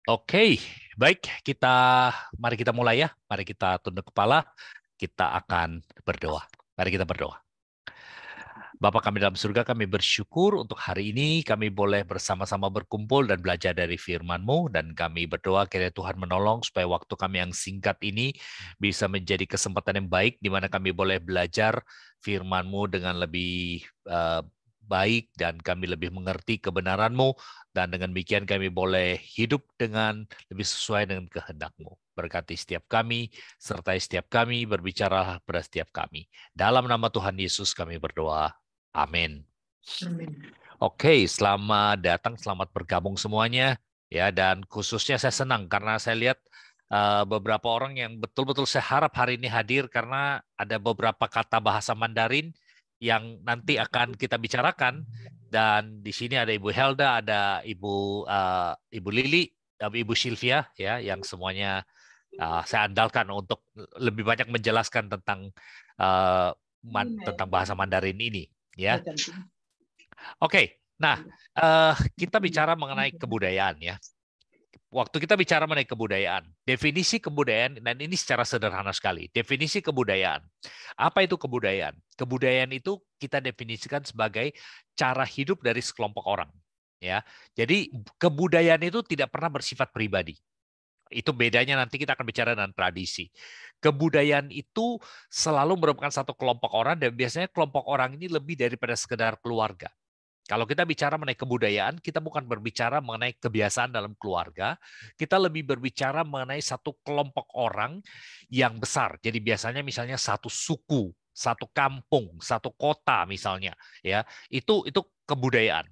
Oke, baik, mari kita mulai ya. Mari kita tunduk kepala, kita akan berdoa. Mari kita berdoa. Bapa kami dalam surga, kami bersyukur untuk hari ini kami boleh bersama-sama berkumpul dan belajar dari firman-Mu, dan kami berdoa kiranya Tuhan menolong supaya waktu kami yang singkat ini bisa menjadi kesempatan yang baik di mana kami boleh belajar firman-Mu dengan lebih baik dan kami lebih mengerti kebenaran-Mu, dan dengan demikian kami boleh hidup dengan lebih sesuai dengan kehendak-Mu. Berkati setiap kami, sertai setiap kami, berbicaralah pada setiap kami. Dalam nama Tuhan Yesus kami berdoa. Amin. Amin. Oke, selamat datang, selamat bergabung semuanya. Ya, dan khususnya saya senang karena saya lihat beberapa orang yang betul-betul saya harap hari ini hadir karena ada beberapa kata bahasa Mandarin yang nanti akan kita bicarakan. Dan di sini ada Ibu Helda, ada Ibu Lili, Ibu Sylvia, ya, yang semuanya saya andalkan untuk lebih banyak menjelaskan tentang uh, tentang bahasa Mandarin ini. Ya, oke. Nah, kita bicara mengenai kebudayaan ya. Waktu kita bicara mengenai kebudayaan, definisi kebudayaan, dan ini secara sederhana sekali, definisi kebudayaan. Apa itu kebudayaan? Kebudayaan itu kita definisikan sebagai cara hidup dari sekelompok orang. Ya, jadi kebudayaan itu tidak pernah bersifat pribadi. Itu bedanya, nanti kita akan bicara dengan tradisi. Kebudayaan itu selalu merupakan satu kelompok orang, dan biasanya kelompok orang ini lebih daripada sekedar keluarga. Kalau kita bicara mengenai kebudayaan, kita bukan berbicara mengenai kebiasaan dalam keluarga, kita lebih berbicara mengenai satu kelompok orang yang besar. Jadi biasanya misalnya satu suku, satu kampung, satu kota misalnya, ya. Itu kebudayaan.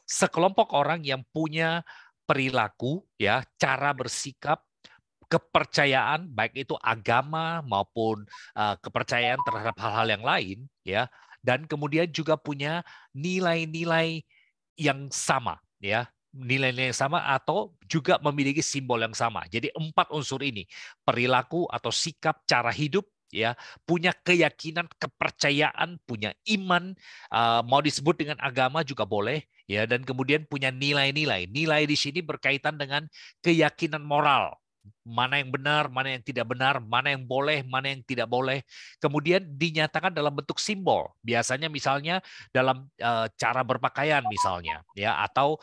Sekelompok orang yang punya perilaku, ya, cara bersikap, kepercayaan, baik itu agama maupun kepercayaan terhadap hal-hal yang lain, ya, dan kemudian juga punya nilai-nilai yang sama, ya, nilai-nilai yang sama atau juga memiliki simbol yang sama. Jadi 4 unsur ini, perilaku atau sikap, cara hidup, ya, punya keyakinan, kepercayaan, punya iman, mau disebut dengan agama juga boleh, ya, dan kemudian punya nilai-nilai. Nilai di sini berkaitan dengan keyakinan moral, mana yang benar, mana yang tidak benar, mana yang boleh, mana yang tidak boleh. Kemudian dinyatakan dalam bentuk simbol. Biasanya misalnya dalam cara berpakaian misalnya, ya, atau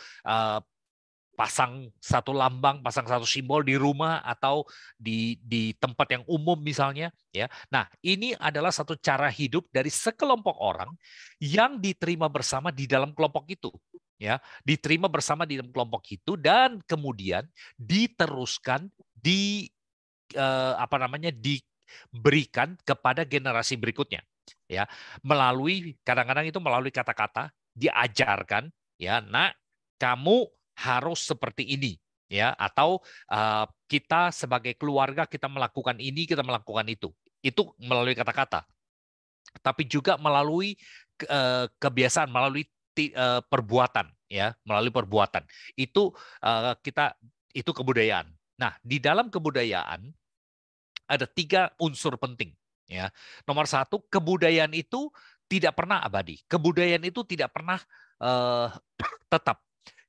pasang satu lambang, pasang satu simbol di rumah atau di tempat yang umum misalnya, ya. Nah, ini adalah satu cara hidup dari sekelompok orang yang diterima bersama di dalam kelompok itu, ya. Diterima bersama di dalam kelompok itu dan kemudian diteruskan diberikan kepada generasi berikutnya, ya, melalui kadang-kadang itu melalui kata-kata diajarkan, ya, nak, kamu harus seperti ini, ya, atau kita sebagai keluarga kita melakukan ini, kita melakukan itu melalui kata-kata, tapi juga melalui kebiasaan, melalui perbuatan, ya, melalui perbuatan itu kita itu kebudayaan. Nah, di dalam kebudayaan ada 3 unsur penting, ya. Nomor 1, kebudayaan itu tidak pernah abadi. Kebudayaan itu tidak pernah uh, tetap.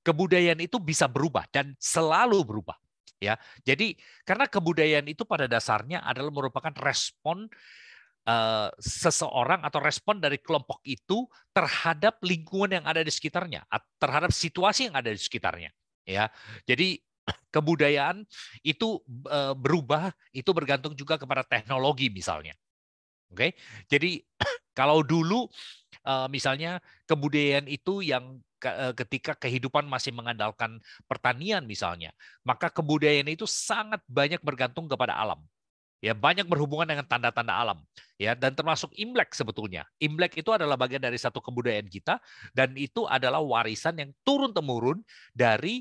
Kebudayaan itu bisa berubah dan selalu berubah, ya. Jadi karena kebudayaan itu pada dasarnya adalah merupakan respon seseorang atau respon dari kelompok itu terhadap lingkungan yang ada di sekitarnya, terhadap situasi yang ada di sekitarnya, ya. Jadi kebudayaan itu berubah, itu bergantung juga kepada teknologi misalnya. Oke, jadi kalau dulu misalnya kebudayaan itu yang ketika kehidupan masih mengandalkan pertanian misalnya, maka kebudayaan itu sangat banyak bergantung kepada alam. Ya, banyak berhubungan dengan tanda-tanda alam, ya, dan termasuk Imlek sebetulnya. Imlek itu adalah bagian dari satu kebudayaan kita, dan itu adalah warisan yang turun temurun dari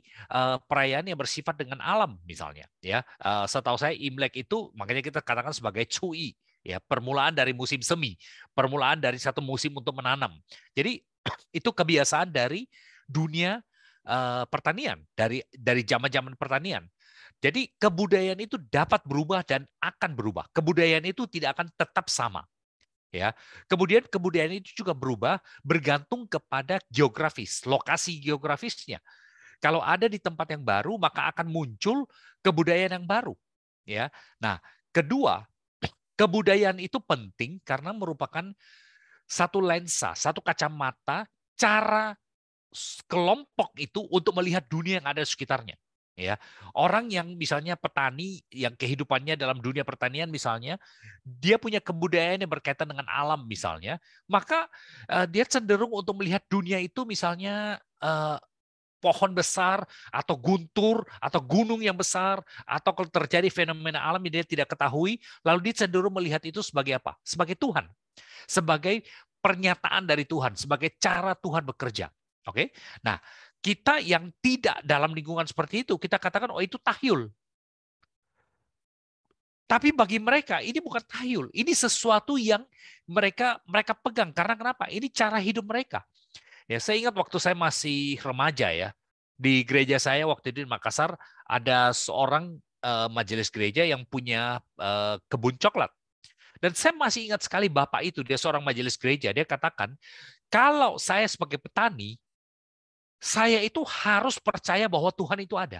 perayaan yang bersifat dengan alam misalnya, ya. Setahu saya Imlek itu makanya kita katakan sebagai Cui, ya, permulaan dari musim semi, permulaan dari satu musim untuk menanam. Jadi itu kebiasaan dari dunia pertanian, dari zaman-zaman pertanian. Jadi kebudayaan itu dapat berubah dan akan berubah. Kebudayaan itu tidak akan tetap sama, ya. Kemudian kebudayaan itu juga berubah bergantung kepada geografis, lokasi geografisnya. Kalau ada di tempat yang baru, maka akan muncul kebudayaan yang baru. Ya. Nah, kedua, kebudayaan itu penting karena merupakan satu lensa, satu kacamata, cara kelompok itu untuk melihat dunia yang ada di sekitarnya. Ya, orang yang misalnya petani yang kehidupannya dalam dunia pertanian misalnya, dia punya kebudayaan yang berkaitan dengan alam misalnya, maka dia cenderung untuk melihat dunia itu misalnya pohon besar atau guntur atau gunung yang besar atau kalau terjadi fenomena alam yang dia tidak ketahui, lalu dia cenderung melihat itu sebagai apa? Sebagai Tuhan, sebagai pernyataan dari Tuhan, sebagai cara Tuhan bekerja. Oke, nah kita yang tidak dalam lingkungan seperti itu, kita katakan oh itu tahyul. Tapi bagi mereka ini bukan tahyul, ini sesuatu yang mereka pegang karena kenapa? Ini cara hidup mereka. Ya, saya ingat waktu saya masih remaja ya, di gereja saya waktu itu di Makassar ada seorang majelis gereja yang punya kebun coklat. Dan saya masih ingat sekali bapak itu, dia seorang majelis gereja, dia katakan, kalau saya sebagai petani, saya itu harus percaya bahwa Tuhan itu ada.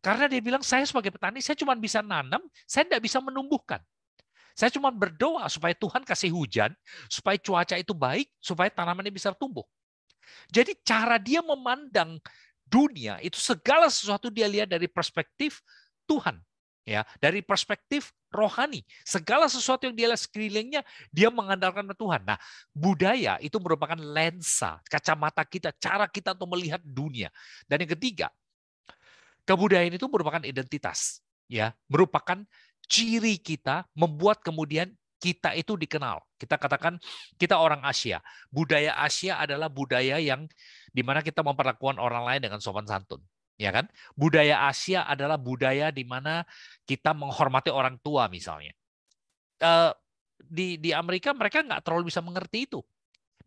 Karena dia bilang, saya sebagai petani, saya cuma bisa nanam, saya tidak bisa menumbuhkan. Saya cuma berdoa supaya Tuhan kasih hujan, supaya cuaca itu baik, supaya tanamannya bisa tumbuh. Jadi cara dia memandang dunia itu segala sesuatu dia lihat dari perspektif Tuhan, ya, dari perspektif rohani. Segala sesuatu yang dia lihat sekelilingnya dia mengandalkan Tuhan. Nah, budaya itu merupakan lensa, kacamata kita, cara kita untuk melihat dunia. Dan yang ketiga, kebudayaan itu merupakan identitas, ya, merupakan ciri kita, membuat kemudian kita itu dikenal. Kita katakan kita orang Asia. Budaya Asia adalah budaya yang di mana kita memperlakukan orang lain dengan sopan santun, ya kan? Budaya Asia adalah budaya di mana kita menghormati orang tua misalnya. Eh, di Amerika mereka nggak terlalu bisa mengerti itu.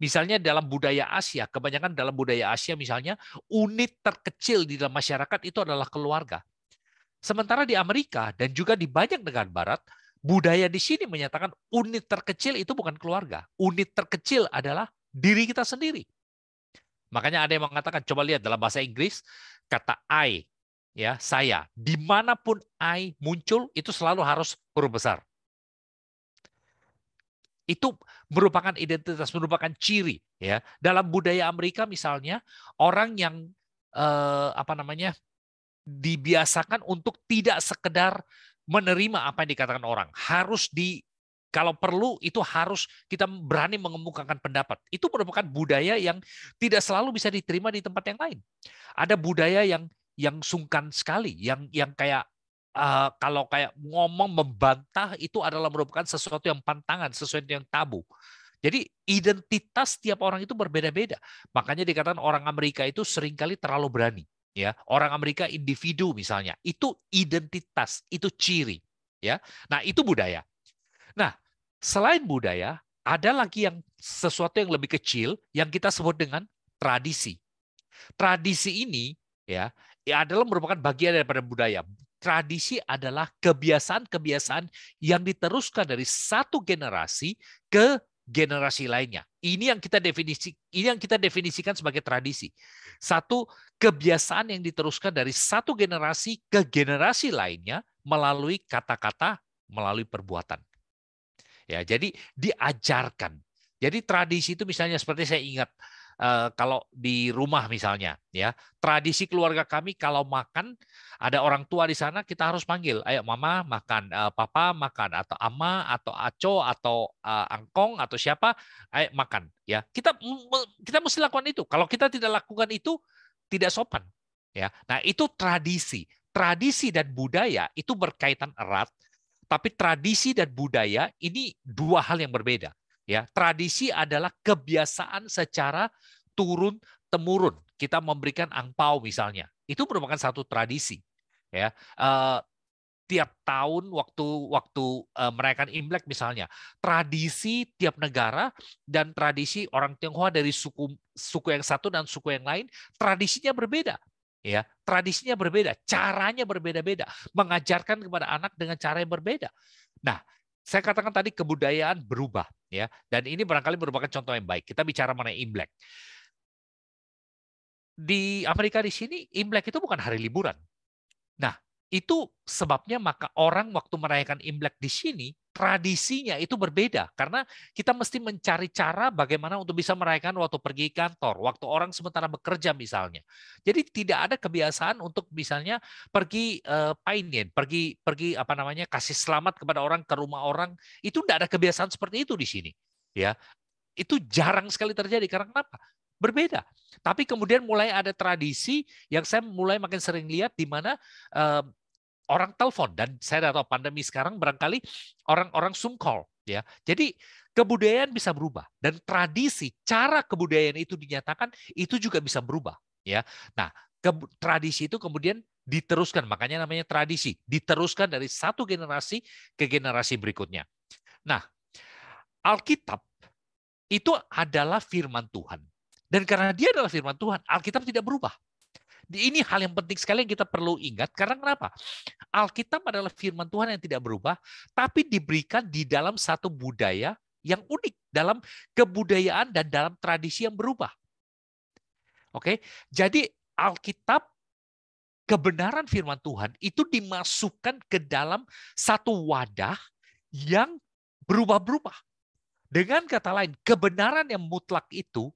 Misalnya dalam budaya Asia, kebanyakan dalam budaya Asia misalnya, unit terkecil di dalam masyarakat itu adalah keluarga. Sementara di Amerika dan juga di banyak negara barat, budaya di sini menyatakan unit terkecil itu bukan keluarga. Unit terkecil adalah diri kita sendiri. Makanya ada yang mengatakan, coba lihat dalam bahasa Inggris, kata I, ya saya, dimanapun I muncul, itu selalu harus huruf besar. Itu merupakan identitas, merupakan ciri. Ya, dalam budaya Amerika misalnya, orang yang apa namanya dibiasakan untuk tidak sekedar menerima apa yang dikatakan orang, harus kalau perlu itu harus kita berani mengemukakan pendapat. Itu merupakan budaya yang tidak selalu bisa diterima di tempat yang lain. Ada budaya yang sungkan sekali, yang kayak kalau kayak ngomong membantah itu adalah merupakan sesuatu yang pantangan, sesuatu yang tabu. Jadi identitas tiap orang itu berbeda-beda. Makanya dikatakan orang Amerika itu seringkali terlalu berani. Ya, orang Amerika individu misalnya, itu identitas, itu ciri. Ya, nah itu budaya. Nah, selain budaya, ada lagi yang sesuatu yang lebih kecil yang kita sebut dengan tradisi. Tradisi ini ya adalah merupakan bagian daripada budaya. Tradisi adalah kebiasaan-kebiasaan yang diteruskan dari satu generasi ke generasi lainnya. Ini yang kita definisikan sebagai tradisi. Satu kebiasaan yang diteruskan dari satu generasi ke generasi lainnya melalui kata-kata, melalui perbuatan. Ya, jadi diajarkan. Jadi tradisi itu misalnya seperti saya ingat kalau di rumah misalnya, ya tradisi keluarga kami kalau makan ada orang tua di sana kita harus panggil, ayo mama makan, papa makan, atau ama atau aco atau angkong atau siapa, ayo makan. Ya kita mesti lakukan itu. Kalau kita tidak lakukan itu tidak sopan. Ya, nah itu tradisi. Tradisi dan budaya itu berkaitan erat. Tapi tradisi dan budaya ini dua hal yang berbeda. Ya, tradisi adalah kebiasaan secara turun temurun. Kita memberikan angpau misalnya, itu merupakan satu tradisi. Ya, tiap tahun waktu merayakan Imlek misalnya, tradisi tiap negara dan tradisi orang Tionghoa dari suku yang satu dan suku yang lain tradisinya berbeda. Ya, tradisinya berbeda, caranya berbeda-beda, mengajarkan kepada anak dengan cara yang berbeda. Nah, saya katakan tadi kebudayaan berubah, ya, dan ini barangkali merupakan contoh yang baik. Kita bicara mengenai Imlek. Di Amerika di sini Imlek itu bukan hari liburan. Nah, itu sebabnya maka orang waktu merayakan Imlek di sini, tradisinya itu berbeda. Karena kita mesti mencari cara bagaimana untuk bisa merayakan waktu pergi kantor, waktu orang sementara bekerja misalnya. Jadi tidak ada kebiasaan untuk misalnya pergi painen, pergi pergi apa namanya kasih selamat kepada orang ke rumah orang. Itu tidak ada kebiasaan seperti itu di sini. Ya, itu jarang sekali terjadi. Karena kenapa? Berbeda. Tapi kemudian mulai ada tradisi yang saya mulai makin sering lihat di mana eh, orang telepon, dan saya tahu pandemi sekarang barangkali orang-orang Zoom call ya. Jadi kebudayaan bisa berubah dan tradisi, cara kebudayaan itu dinyatakan itu juga bisa berubah ya. Nah, tradisi itu kemudian diteruskan, makanya namanya tradisi, diteruskan dari satu generasi ke generasi berikutnya. Nah, Alkitab itu adalah firman Tuhan. Dan karena dia adalah firman Tuhan, Alkitab tidak berubah. Ini hal yang penting sekali yang kita perlu ingat. Karena kenapa? Alkitab adalah firman Tuhan yang tidak berubah, tapi diberikan di dalam satu budaya yang unik, dalam kebudayaan dan dalam tradisi yang berubah. Oke, jadi Alkitab, kebenaran firman Tuhan itu dimasukkan ke dalam satu wadah yang berubah-berubah. Dengan kata lain, kebenaran yang mutlak itu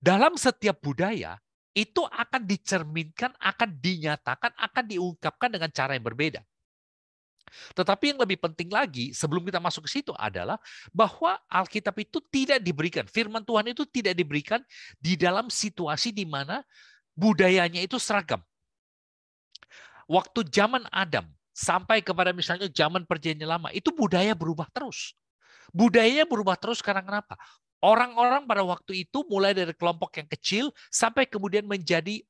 dalam setiap budaya itu akan dicerminkan, akan dinyatakan, akan diungkapkan dengan cara yang berbeda. Tetapi yang lebih penting lagi sebelum kita masuk ke situ adalah bahwa Alkitab itu tidak diberikan, firman Tuhan itu tidak diberikan di dalam situasi di mana budayanya itu seragam. Waktu zaman Adam sampai kepada misalnya zaman Perjanjian Lama, itu budaya berubah terus. Budayanya berubah terus karena kenapa? Orang-orang pada waktu itu mulai dari kelompok yang kecil sampai kemudian menjadi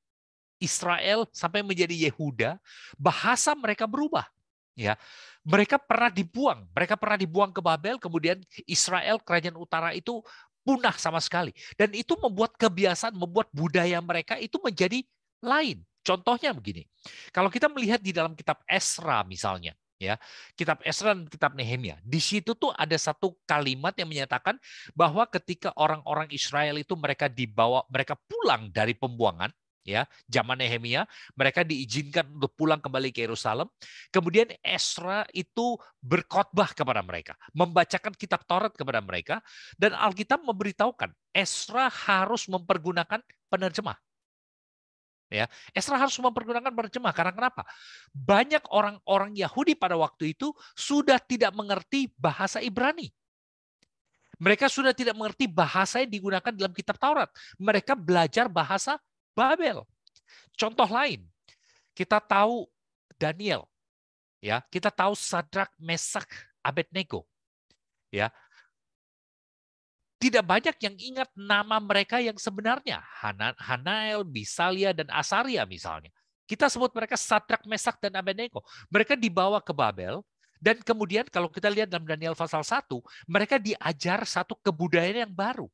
Israel, sampai menjadi Yehuda, bahasa mereka berubah. Ya, mereka pernah dibuang ke Babel, kemudian Israel kerajaan utara itu punah sama sekali. Dan itu membuat kebiasaan, membuat budaya mereka itu menjadi lain. Contohnya begini, kalau kita melihat di dalam kitab Esra misalnya, ya, kitab Esra dan kitab Nehemia, di situ tuh ada satu kalimat yang menyatakan bahwa ketika orang-orang Israel itu mereka pulang dari pembuangan, ya, zaman Nehemia, mereka diizinkan untuk pulang kembali ke Yerusalem. Kemudian Esra itu berkhotbah kepada mereka, membacakan kitab Taurat kepada mereka, dan Alkitab memberitahukan Esra harus mempergunakan penerjemah. Ya, Esra harus mempergunakan penerjemah karena kenapa? Banyak orang-orang Yahudi pada waktu itu sudah tidak mengerti bahasa Ibrani. Mereka sudah tidak mengerti bahasa yang digunakan dalam kitab Taurat. Mereka belajar bahasa Babel. Contoh lain, kita tahu Daniel, ya, kita tahu Sadrak, Mesak, Abednego, ya. Tidak banyak yang ingat nama mereka yang sebenarnya, Hanael, Bisalia, dan Asaria misalnya. Kita sebut mereka Sadrak, Mesak, dan Abednego. Mereka dibawa ke Babel, dan kemudian kalau kita lihat dalam Daniel pasal 1, mereka diajar satu kebudayaan yang baru.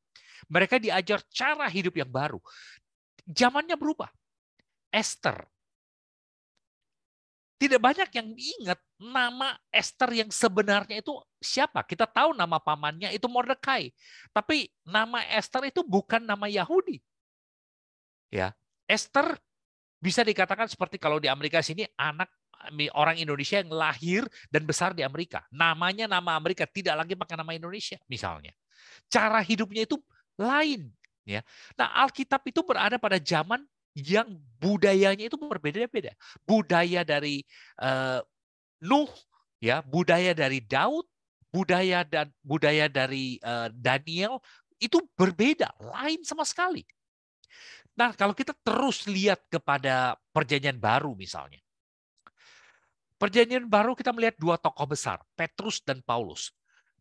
Mereka diajar cara hidup yang baru. Zamannya berubah. Esther. Tidak banyak yang ingat nama Esther yang sebenarnya itu siapa. Kita tahu nama pamannya itu Mordekai. Tapi nama Esther itu bukan nama Yahudi. Ya, Esther bisa dikatakan seperti kalau di Amerika sini anak orang Indonesia yang lahir dan besar di Amerika. Namanya nama Amerika, tidak lagi pakai nama Indonesia misalnya. Cara hidupnya itu lain. Ya. Nah, Alkitab itu berada pada zaman yang budayanya itu berbeda-beda. Budaya dari Nuh, ya, budaya dari Daud, budaya dari Daniel itu berbeda, lain sama sekali. Nah, kalau kita terus lihat kepada Perjanjian Baru misalnya. Perjanjian Baru kita melihat dua tokoh besar, Petrus dan Paulus.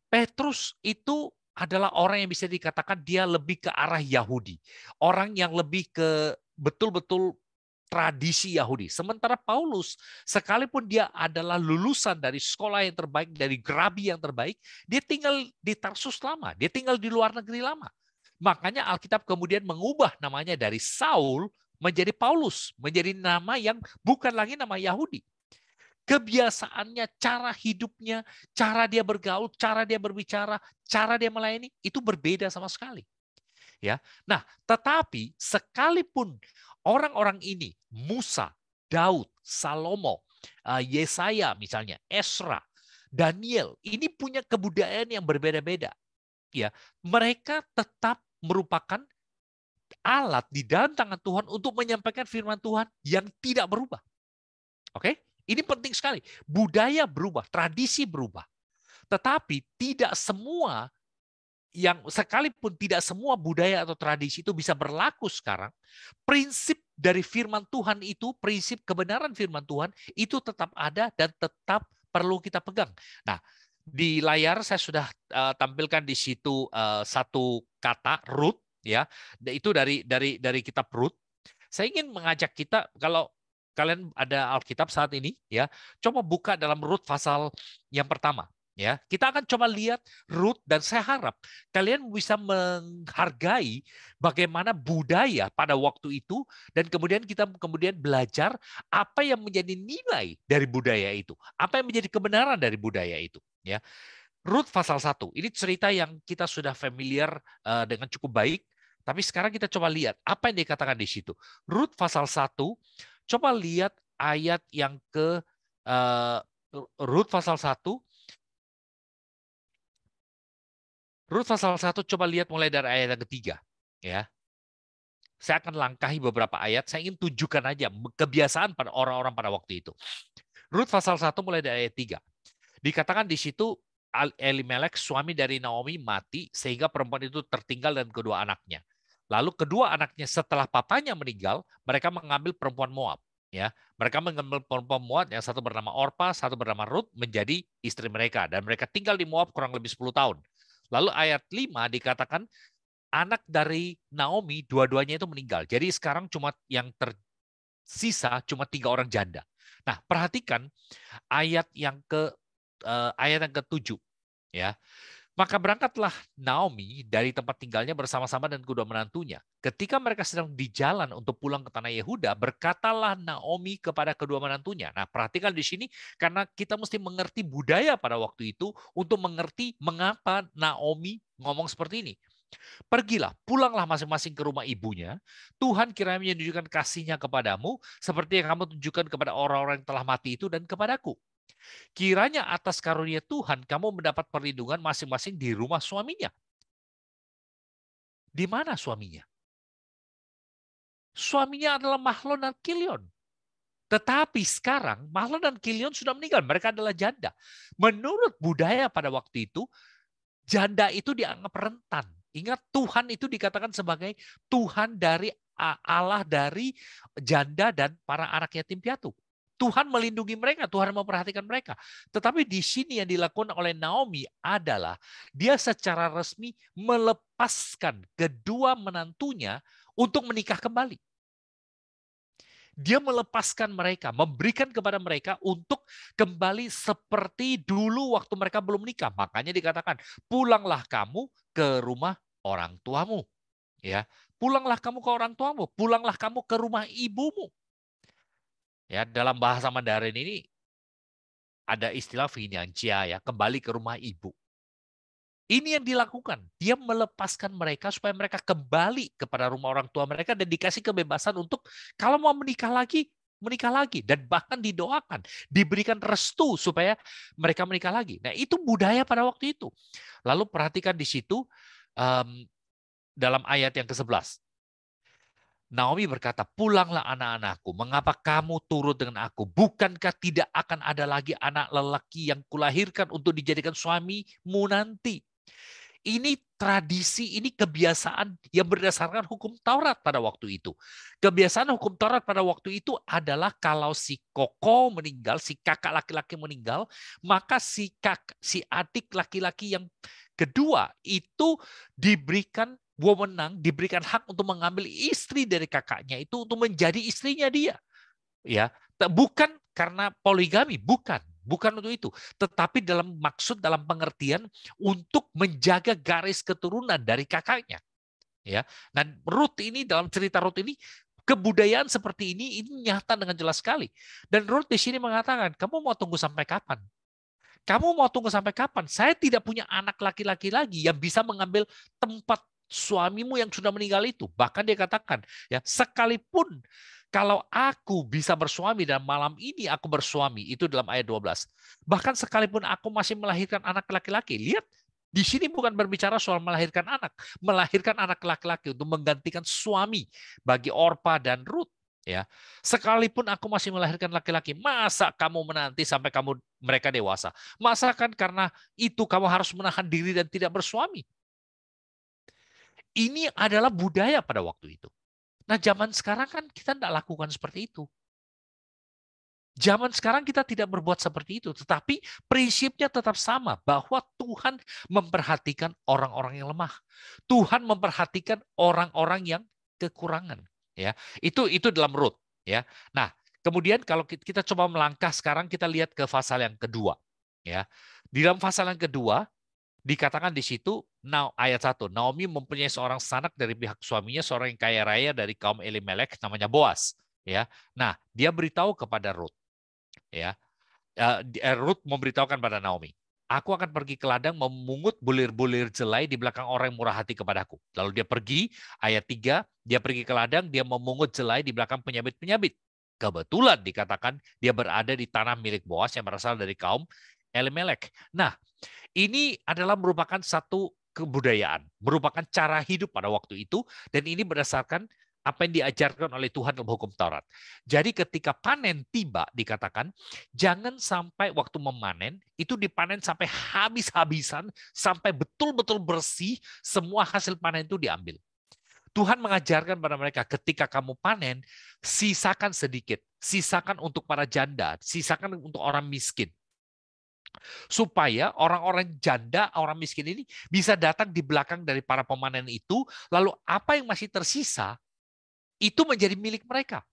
Petrus itu adalah orang yang bisa dikatakan dia lebih ke arah Yahudi. Orang yang lebih ke betul-betul tradisi Yahudi. Sementara Paulus, sekalipun dia adalah lulusan dari sekolah yang terbaik, dari Grabi yang terbaik, dia tinggal di Tarsus lama, dia tinggal di luar negeri lama. Makanya Alkitab kemudian mengubah namanya dari Saul menjadi Paulus, menjadi nama yang bukan lagi nama Yahudi. Kebiasaannya, cara hidupnya, cara dia bergaul, cara dia berbicara, cara dia melayani, itu berbeda sama sekali. Ya. Nah, tetapi sekalipun orang-orang ini, Musa, Daud, Salomo, Yesaya misalnya, Esra, Daniel, ini punya kebudayaan yang berbeda-beda. Ya, mereka tetap merupakan alat di dalam tangan Tuhan untuk menyampaikan firman Tuhan yang tidak berubah. Oke? Ini penting sekali. Budaya berubah, tradisi berubah. Tetapi tidak semua sekalipun tidak semua budaya atau tradisi itu bisa berlaku sekarang, prinsip dari firman Tuhan itu, prinsip kebenaran firman Tuhan itu tetap ada dan tetap perlu kita pegang. Nah, di layar saya sudah tampilkan di situ satu kata root, ya, itu dari kitab Rut. Saya ingin mengajak kita, kalau kalian ada Alkitab saat ini, ya, coba buka dalam Rut pasal yang pertama. Ya, kita akan coba lihat Rut, dan saya harap kalian bisa menghargai bagaimana budaya pada waktu itu, dan kemudian kita belajar apa yang menjadi nilai dari budaya itu, apa yang menjadi kebenaran dari budaya itu. Ya, Rut pasal 1 ini cerita yang kita sudah familiar dengan cukup baik, tapi sekarang kita coba lihat apa yang dikatakan di situ. Rut pasal 1, coba lihat ayat yang ke Rut pasal 1. Rut pasal 1 coba lihat mulai dari ayat yang ketiga. Ya. Saya akan langkahi beberapa ayat, saya ingin tunjukkan aja kebiasaan pada orang-orang pada waktu itu. Rut pasal 1 mulai dari ayat 3. Dikatakan di situ Elimelek, suami dari Naomi, mati sehingga perempuan itu tertinggal dan kedua anaknya. Lalu kedua anaknya setelah papanya meninggal, mereka mengambil perempuan Moab. Ya, mereka mengambil perempuan Moab, yang satu bernama Orpa, satu bernama Rut, menjadi istri mereka, dan mereka tinggal di Moab kurang lebih 10 tahun. Lalu ayat 5 dikatakan anak dari Naomi dua-duanya itu meninggal. Jadi sekarang cuma yang tersisa cuma 3 orang janda. Nah, perhatikan ayat yang ke-7, ya. Maka berangkatlah Naomi dari tempat tinggalnya bersama-sama dan kedua menantunya. Ketika mereka sedang di jalan untuk pulang ke tanah Yehuda, berkatalah Naomi kepada kedua menantunya. Nah, perhatikan di sini karena kita mesti mengerti budaya pada waktu itu untuk mengerti mengapa Naomi ngomong seperti ini. Pergilah, pulanglah masing-masing ke rumah ibunya. Tuhan kiranya menunjukkan kasih-Nya kepadamu seperti yang kamu tunjukkan kepada orang-orang yang telah mati itu dan kepadaku. Kiranya atas karunia Tuhan kamu mendapat perlindungan masing-masing di rumah suaminya. Di mana suaminya? Suaminya adalah Mahlon dan Kilion. Tetapi sekarang Mahlon dan Kilion sudah meninggal. Mereka adalah janda. Menurut budaya pada waktu itu, janda itu dianggap rentan. Ingat, Tuhan itu dikatakan sebagai Tuhan dari Allah dari janda dan para anak yatim piatu. Tuhan melindungi mereka, Tuhan memperhatikan mereka. Tetapi di sini yang dilakukan oleh Naomi adalah dia secara resmi melepaskan kedua menantunya untuk menikah kembali. Dia melepaskan mereka, memberikan kepada mereka untuk kembali seperti dulu waktu mereka belum menikah. Makanya dikatakan, pulanglah kamu ke rumah orang tuamu. Ya, pulanglah kamu ke orang tuamu, pulanglah kamu ke rumah ibumu. Ya, dalam bahasa Mandarin ini ada istilah financia, ya, kembali ke rumah ibu. Ini yang dilakukan. Dia melepaskan mereka supaya mereka kembali kepada rumah orang tua mereka dan dikasih kebebasan untuk kalau mau menikah lagi, menikah lagi. Dan bahkan didoakan, diberikan restu supaya mereka menikah lagi. Nah, itu budaya pada waktu itu. Lalu perhatikan di situ dalam ayat yang ke-11. Naomi berkata, pulanglah anak-anakku, mengapa kamu turut dengan aku? Bukankah tidak akan ada lagi anak lelaki yang kulahirkan untuk dijadikan suamimu nanti? Ini tradisi, ini kebiasaan yang berdasarkan hukum Taurat pada waktu itu. Kebiasaan hukum Taurat pada waktu itu adalah kalau si koko meninggal, si kakak laki-laki meninggal, maka si adik laki-laki yang kedua itu diberikan wewenang, diberikan hak untuk mengambil istri dari kakaknya itu untuk menjadi istrinya dia. Ya, bukan karena poligami, bukan untuk itu, tetapi dalam pengertian untuk menjaga garis keturunan dari kakaknya. Ya, dan Rut ini dalam cerita Rut ini kebudayaan seperti ini nyata dengan jelas sekali. Dan Rut di sini mengatakan, kamu mau tunggu sampai kapan? Kamu mau tunggu sampai kapan? Saya tidak punya anak laki-laki lagi yang bisa mengambil tempat suamimu yang sudah meninggal itu. Bahkan dia katakan, ya, sekalipun kalau aku bisa bersuami dan malam ini aku bersuami, itu dalam ayat 12. Bahkan sekalipun aku masih melahirkan anak laki-laki, lihat, di sini bukan berbicara soal melahirkan anak laki-laki untuk menggantikan suami bagi Orpa dan Ruth. Ya, sekalipun aku masih melahirkan laki-laki, masa kamu menanti sampai mereka dewasa? Masa kan karena itu kamu harus menahan diri dan tidak bersuami? Ini adalah budaya pada waktu itu. Nah, zaman sekarang kan kita tidak lakukan seperti itu. Zaman sekarang kita tidak berbuat seperti itu, tetapi prinsipnya tetap sama, bahwa Tuhan memperhatikan orang-orang yang lemah. Tuhan memperhatikan orang-orang yang kekurangan. Ya, itu dalam Rut. Ya, nah kemudian kalau kita coba melangkah sekarang, kita lihat ke pasal yang kedua. Ya, di dalam pasal yang kedua dikatakan di situ, ayat 1, Naomi mempunyai seorang sanak dari pihak suaminya, seorang yang kaya raya dari kaum Elimelek, namanya Boas. Ya, nah dia beritahu kepada Rut. Ya, Ruth memberitahukan pada Naomi, aku akan pergi ke ladang memungut bulir-bulir jelai di belakang orang yang murah hati kepadaku. Lalu dia pergi, ayat 3, dia pergi ke ladang, dia memungut jelai di belakang penyabit-penyabit. Kebetulan dikatakan dia berada di tanah milik Boas yang berasal dari kaum Elimelek. Nah, ini adalah merupakan satu kebudayaan, merupakan cara hidup pada waktu itu, dan ini berdasarkan apa yang diajarkan oleh Tuhan dalam hukum Taurat. Jadi ketika panen tiba, dikatakan, jangan sampai waktu memanen, itu dipanen sampai habis-habisan, sampai betul-betul bersih, semua hasil panen itu diambil. Tuhan mengajarkan pada mereka, ketika kamu panen, sisakan sedikit, sisakan untuk para janda, sisakan untuk orang miskin. Supaya orang-orang janda, orang miskin ini bisa datang di belakang dari para pemanen itu, lalu apa yang masih tersisa, itu menjadi milik mereka.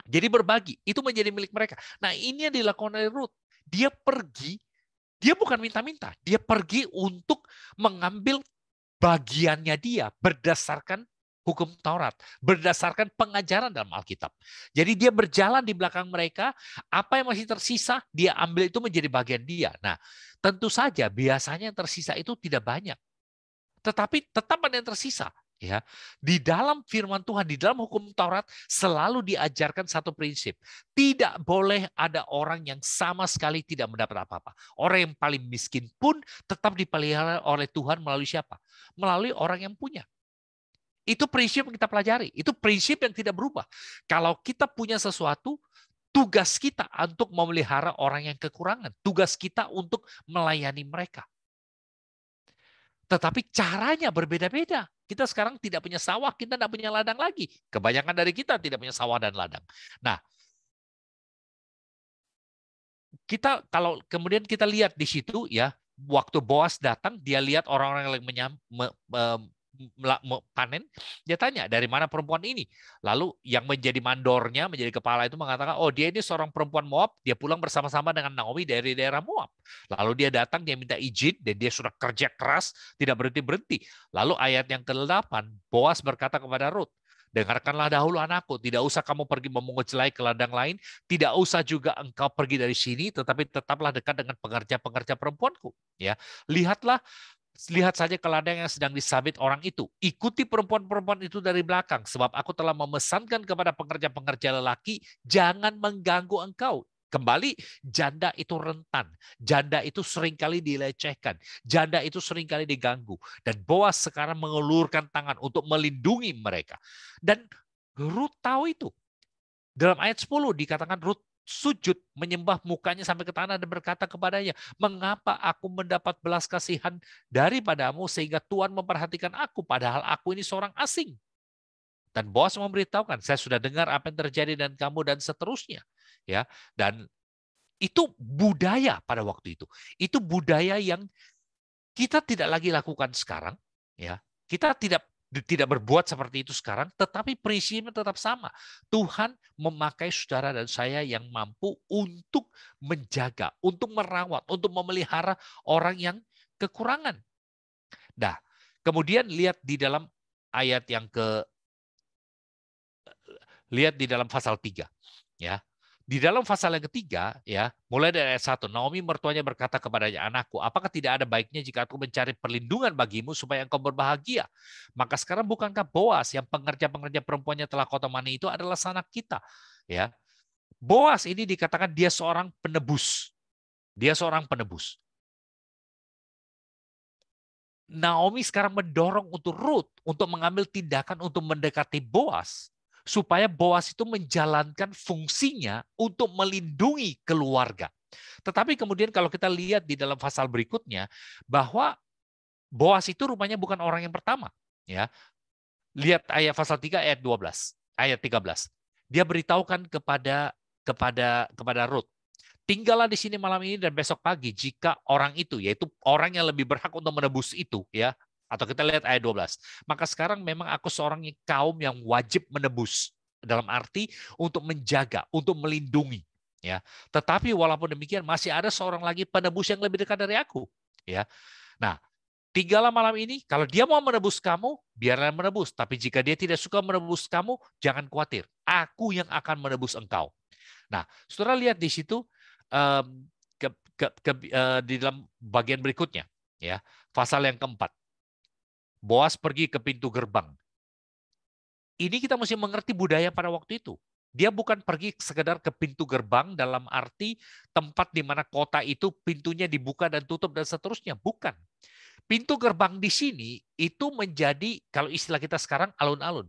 Jadi berbagi, itu menjadi milik mereka. Nah, ini yang dilakukan oleh Ruth. Dia pergi, dia bukan minta-minta, dia pergi untuk mengambil bagiannya dia berdasarkan hukum Taurat, berdasarkan pengajaran dalam Alkitab. Jadi dia berjalan di belakang mereka, apa yang masih tersisa, dia ambil itu menjadi bagian dia. Nah, tentu saja biasanya yang tersisa itu tidak banyak. Tetapi tetap ada yang tersisa. Ya, di dalam firman Tuhan, di dalam hukum Taurat selalu diajarkan satu prinsip. Tidak boleh ada orang yang sama sekali tidak mendapat apa-apa. Orang yang paling miskin pun tetap dipelihara oleh Tuhan melalui siapa? Melalui orang yang punya. Itu prinsip yang kita pelajari. Itu prinsip yang tidak berubah. Kalau kita punya sesuatu, tugas kita untuk memelihara orang yang kekurangan. Tugas kita untuk melayani mereka. Tetapi caranya berbeda-beda. Kita sekarang tidak punya sawah, kita tidak punya ladang lagi. Kebanyakan dari kita tidak punya sawah dan ladang. Nah, kita kalau kemudian kita lihat di situ ya, waktu Boas datang, dia lihat orang-orang yang panen, dia tanya, dari mana perempuan ini? Lalu yang menjadi mandornya, menjadi kepala itu mengatakan, oh dia ini seorang perempuan Moab, dia pulang bersama-sama dengan Naomi dari daerah Moab. Lalu dia datang, dia minta izin, dan dia sudah kerja keras, tidak berhenti-berhenti. Lalu ayat yang ke-8, Boas berkata kepada Ruth, dengarkanlah dahulu anakku, tidak usah kamu pergi memungut jelai ke ladang lain, tidak usah juga engkau pergi dari sini, tetapi tetaplah dekat dengan pengerja-pengerja perempuanku. Ya, lihat saja ke ladang yang sedang disabit orang itu. Ikuti perempuan-perempuan itu dari belakang, sebab aku telah memesankan kepada pekerja-pekerja lelaki, jangan mengganggu engkau. Kembali, janda itu rentan. Janda itu seringkali dilecehkan. Janda itu seringkali diganggu. Dan Boas sekarang mengulurkan tangan untuk melindungi mereka. Dan Ruth tahu itu. Dalam ayat 10 dikatakan Ruth sujud, menyembah mukanya sampai ke tanah dan berkata kepadanya, mengapa aku mendapat belas kasihan daripadamu sehingga Tuhan memperhatikan aku padahal aku ini seorang asing. Dan Boas memberitahukan, saya sudah dengar apa yang terjadi dan kamu dan seterusnya. Ya, dan itu budaya pada waktu itu. Itu budaya yang kita tidak lagi lakukan sekarang. Ya, kita tidak berbuat seperti itu sekarang, tetapi prinsipnya tetap sama. Tuhan memakai saudara dan saya yang mampu untuk menjaga, untuk merawat, untuk memelihara orang yang kekurangan. Nah, kemudian lihat di dalam lihat di dalam pasal 3. Ya. Di dalam pasal yang ketiga, ya, mulai dari ayat 1, Naomi mertuanya berkata kepadanya, anakku, apakah tidak ada baiknya jika aku mencari perlindungan bagimu supaya engkau berbahagia? Maka sekarang bukankah Boas yang pengerja-pengerja perempuannya telah kau temani itu adalah sanak kita? Ya, Boas ini dikatakan dia seorang penebus. Dia seorang penebus. Naomi sekarang mendorong untuk Ruth untuk mengambil tindakan untuk mendekati Boas supaya Boas itu menjalankan fungsinya untuk melindungi keluarga. Tetapi kemudian kalau kita lihat di dalam pasal berikutnya bahwa Boas itu rupanya bukan orang yang pertama, ya. Lihat ayat pasal 3 ayat 12, ayat 13. Dia beritahukan kepada Ruth, tinggallah di sini malam ini dan besok pagi jika orang itu, yaitu orang yang lebih berhak untuk menebus itu, ya. Atau kita lihat ayat 12. Maka sekarang memang aku seorang kaum yang wajib menebus, dalam arti untuk menjaga, untuk melindungi, ya. Tetapi walaupun demikian masih ada seorang lagi penebus yang lebih dekat dari aku, ya. Nah, tinggallah malam ini, kalau dia mau menebus kamu, biarlah menebus. Tapi jika dia tidak suka menebus kamu, jangan khawatir. Aku yang akan menebus engkau. Nah, saudara lihat di situ di dalam bagian berikutnya, ya, pasal yang keempat. Boas pergi ke pintu gerbang. Ini kita mesti mengerti budaya pada waktu itu. Dia bukan pergi sekedar ke pintu gerbang dalam arti tempat di mana kota itu pintunya dibuka dan tutup dan seterusnya. Bukan. Pintu gerbang di sini itu menjadi, kalau istilah kita sekarang, alun-alun.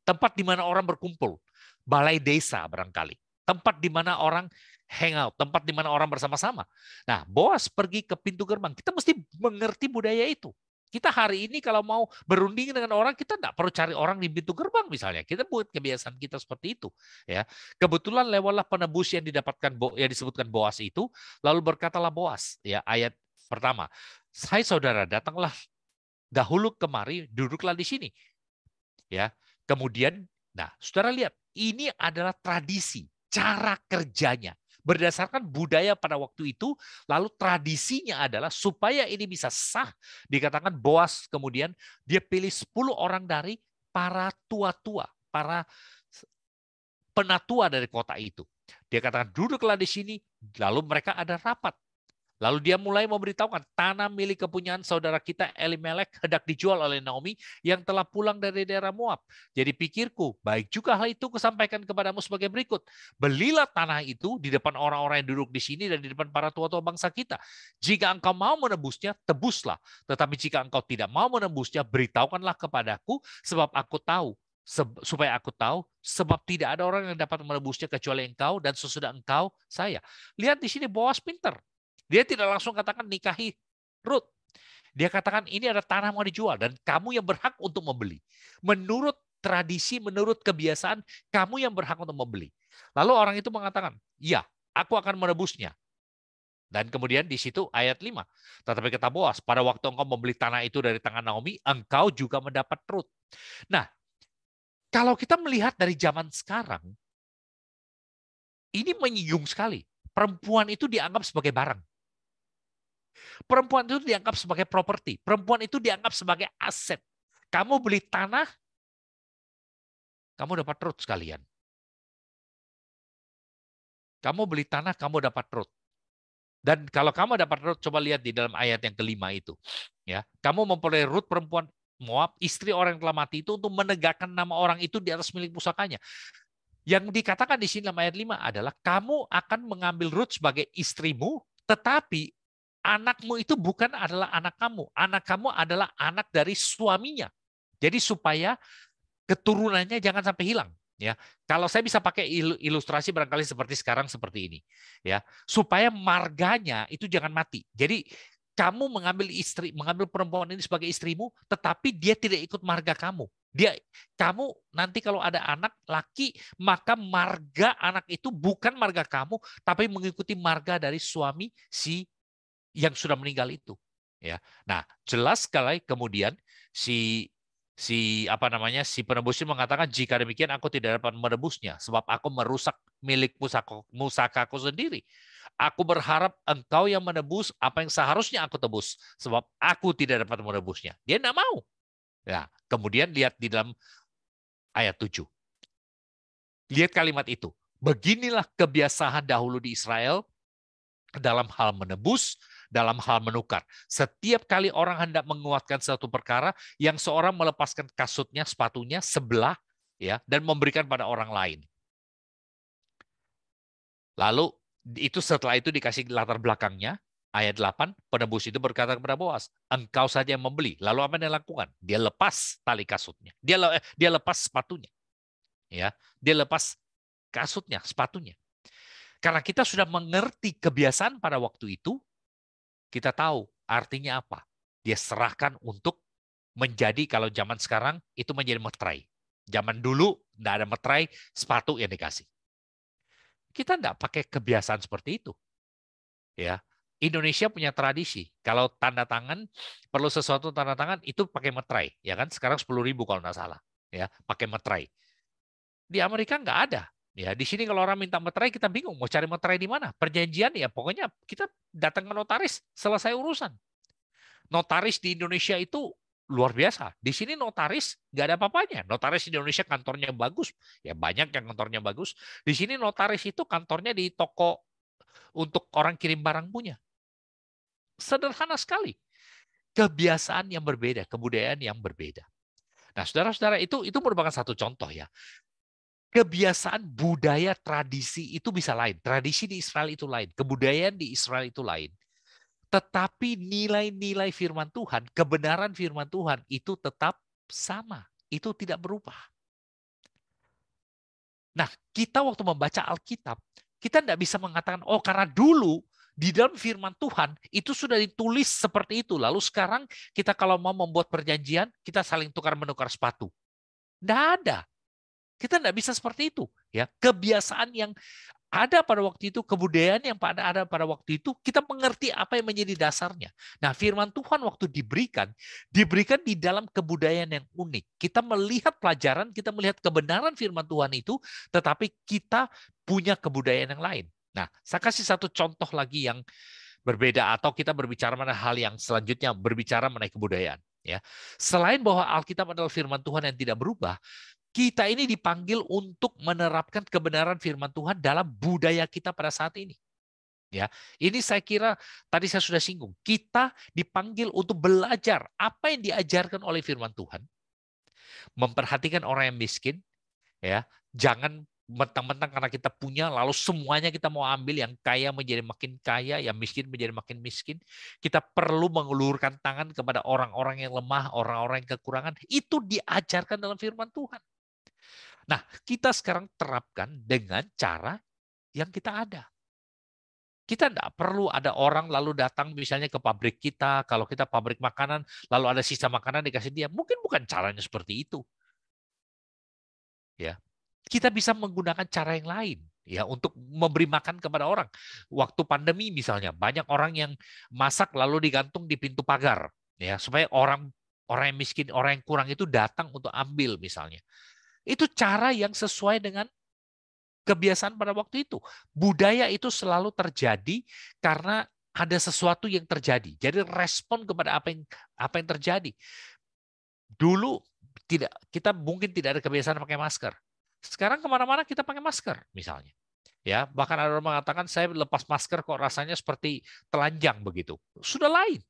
Tempat di mana orang berkumpul. Balai desa barangkali. Tempat di mana orang hangout. Tempat di mana orang bersama-sama. Nah, Boas pergi ke pintu gerbang. Kita mesti mengerti budaya itu. Kita hari ini kalau mau berunding dengan orang, kita tidak perlu cari orang di pintu gerbang misalnya. Kita buat kebiasaan kita seperti itu. Ya, kebetulan lewatlah penebus yang didapatkan, yang disebutkan Boas itu, lalu berkatalah Boas, ya, ayat pertama, hai saudara, datanglah dahulu kemari, duduklah di sini. Ya. Kemudian, nah, saudara lihat, ini adalah tradisi, cara kerjanya. Berdasarkan budaya pada waktu itu, lalu tradisinya adalah supaya ini bisa sah, dikatakan Boas kemudian dia pilih 10 orang dari para tua-tua, para penatua dari kota itu. Dia katakan, duduklah di sini, lalu mereka ada rapat. Lalu dia mulai memberitahukan tanah milik kepunyaan saudara kita Elimelek hendak dijual oleh Naomi yang telah pulang dari daerah Moab. Jadi pikirku, baik juga hal itu kusampaikan kepadamu sebagai berikut. Belilah tanah itu di depan orang-orang yang duduk di sini dan di depan para tua-tua bangsa kita. Jika engkau mau menebusnya, tebuslah. Tetapi jika engkau tidak mau menebusnya, beritahukanlah kepadaku, sebab aku tahu. Supaya aku tahu, sebab tidak ada orang yang dapat menebusnya kecuali engkau dan sesudah engkau, saya. Lihat di sini Boas pinter. Dia tidak langsung katakan nikahi Ruth. Dia katakan ini ada tanah mau dijual dan kamu yang berhak untuk membeli. Menurut tradisi, menurut kebiasaan, kamu yang berhak untuk membeli. Lalu orang itu mengatakan, ya, aku akan menebusnya. Dan kemudian di situ ayat 5. Tetapi kata Boas, pada waktu engkau membeli tanah itu dari tangan Naomi, engkau juga mendapat Ruth. Nah, kalau kita melihat dari zaman sekarang, ini menyinggung sekali. Perempuan itu dianggap sebagai barang. Perempuan itu dianggap sebagai properti. Perempuan itu dianggap sebagai aset. Kamu beli tanah, kamu dapat Ruth sekalian. Kamu beli tanah, kamu dapat Ruth. Dan kalau kamu dapat Ruth, coba lihat di dalam ayat yang kelima itu. Ya, kamu memperoleh Ruth perempuan Moab, istri orang yang telah mati itu untuk menegakkan nama orang itu di atas milik pusakanya. Yang dikatakan di sini dalam ayat 5 adalah kamu akan mengambil Ruth sebagai istrimu, tetapi anakmu itu bukan adalah anak kamu. Anak kamu adalah anak dari suaminya. Jadi supaya keturunannya jangan sampai hilang. Ya, kalau saya bisa pakai ilustrasi barangkali seperti sekarang seperti ini, ya, supaya marganya itu jangan mati. Jadi kamu mengambil perempuan ini sebagai istrimu, tetapi dia tidak ikut marga kamu. Kamu nanti kalau ada anak laki, maka marga anak itu bukan marga kamu, tapi mengikuti marga dari suami si yang sudah meninggal itu. Ya, nah jelas sekali kemudian si penebus mengatakan jika demikian aku tidak dapat menebusnya sebab aku merusak milik pusakaku sendiri. Aku berharap engkau yang menebus apa yang seharusnya aku tebus sebab aku tidak dapat menebusnya. Dia tidak mau. Ya, kemudian lihat di dalam ayat 7. Lihat kalimat itu. Beginilah kebiasaan dahulu di Israel dalam hal menebus, dalam hal menukar. Setiap kali orang hendak menguatkan suatu perkara, yang seorang melepaskan kasutnya, sepatunya sebelah, ya, dan memberikan pada orang lain. Lalu setelah itu dikasih latar belakangnya, ayat 8, penebus itu berkata kepada Boas, engkau saja yang membeli. Lalu apa yang dia lakukan? Dia lepas tali kasutnya. Dia lepas sepatunya. Ya, dia lepas kasutnya, sepatunya. Karena kita sudah mengerti kebiasaan pada waktu itu, kita tahu artinya apa. Dia serahkan untuk menjadi, kalau zaman sekarang, itu menjadi metrai. Zaman dulu, tidak ada metrai, sepatu yang dikasih. Kita tidak pakai kebiasaan seperti itu. Ya, Indonesia punya tradisi. Kalau tanda tangan, perlu sesuatu tanda tangan, itu pakai metrai. Ya kan? Sekarang 10.000 kalau nggak salah. Ya, pakai metrai. Di Amerika nggak ada. Ya, di sini kalau orang minta meterai kita bingung mau cari meterai di mana. Perjanjian ya pokoknya kita datang ke notaris, selesai urusan. Notaris di Indonesia itu luar biasa. Di sini notaris nggak ada apa-apanya. Notaris di Indonesia kantornya bagus, ya banyak yang kantornya bagus. Di sini notaris itu kantornya di toko untuk orang kirim barang punya. Sederhana sekali. Kebiasaan yang berbeda, kebudayaan yang berbeda. Nah, saudara-saudara, itu merupakan satu contoh ya. Kebiasaan budaya tradisi itu bisa lain. Tradisi di Israel itu lain. Kebudayaan di Israel itu lain. Tetapi nilai-nilai firman Tuhan, kebenaran firman Tuhan itu tetap sama. Itu tidak berubah. Nah, kita waktu membaca Alkitab, kita tidak bisa mengatakan, oh karena dulu di dalam firman Tuhan itu sudah ditulis seperti itu. Lalu sekarang kita kalau mau membuat perjanjian, kita saling tukar-menukar sepatu. Tidak ada. Kita tidak bisa seperti itu, ya. Kebiasaan yang ada pada waktu itu, kebudayaan yang ada pada waktu itu, kita mengerti apa yang menjadi dasarnya. Nah, firman Tuhan waktu diberikan di dalam kebudayaan yang unik. Kita melihat pelajaran, kita melihat kebenaran firman Tuhan itu, tetapi kita punya kebudayaan yang lain. Nah, saya kasih satu contoh lagi yang berbeda, atau kita berbicara mengenai hal yang selanjutnya, berbicara mengenai kebudayaan. Ya, selain bahwa Alkitab adalah firman Tuhan yang tidak berubah, kita ini dipanggil untuk menerapkan kebenaran firman Tuhan dalam budaya kita pada saat ini. Ya, ini saya kira tadi saya sudah singgung. Kita dipanggil untuk belajar apa yang diajarkan oleh firman Tuhan, memperhatikan orang yang miskin, ya. Jangan mentang-mentang karena kita punya lalu semuanya kita mau ambil, yang kaya menjadi makin kaya, yang miskin menjadi makin miskin. Kita perlu mengulurkan tangan kepada orang-orang yang lemah, orang-orang yang kekurangan. Itu diajarkan dalam firman Tuhan. Nah, kita sekarang terapkan dengan cara yang kita ada. Kita tidak perlu ada orang lalu datang misalnya ke pabrik kita, kalau kita pabrik makanan, lalu ada sisa makanan dikasih dia. Mungkin bukan caranya seperti itu. Ya, kita bisa menggunakan cara yang lain ya untuk memberi makan kepada orang. Waktu pandemi misalnya, banyak orang yang masak lalu digantung di pintu pagar ya supaya orang yang miskin, orang yang kurang itu datang untuk ambil misalnya. Itu cara yang sesuai dengan kebiasaan pada waktu itu. Budaya itu selalu terjadi karena ada sesuatu yang terjadi. Jadi respon kepada apa yang terjadi. Dulu kita mungkin tidak ada kebiasaan pakai masker. Sekarang kemana-mana kita pakai masker misalnya. Ya, bahkan ada orang mengatakan saya lepas masker kok rasanya seperti telanjang begitu. Sudah lain.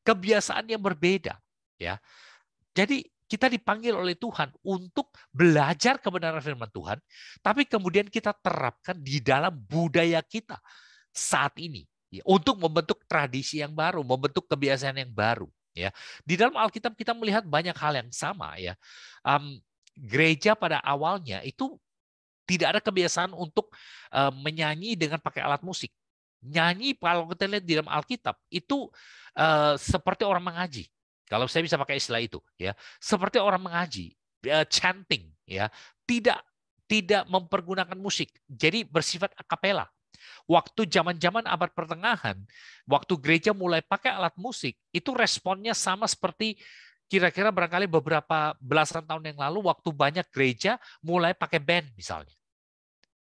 Kebiasaan yang berbeda, ya. Jadi kita dipanggil oleh Tuhan untuk belajar kebenaran firman Tuhan, tapi kemudian kita terapkan di dalam budaya kita saat ini, ya, untuk membentuk tradisi yang baru, membentuk kebiasaan yang baru. Ya, di dalam Alkitab kita melihat banyak hal yang sama. Ya, gereja pada awalnya itu tidak ada kebiasaan untuk menyanyi dengan pakai alat musik. Nyanyi kalau kita lihat di dalam Alkitab itu seperti orang mengaji. Kalau saya bisa pakai istilah itu, ya, seperti orang mengaji, chanting, ya, tidak mempergunakan musik, jadi bersifat akapela. Waktu zaman-zaman abad pertengahan, waktu gereja mulai pakai alat musik, itu responnya sama seperti kira-kira barangkali beberapa belasan tahun yang lalu, waktu banyak gereja mulai pakai band misalnya,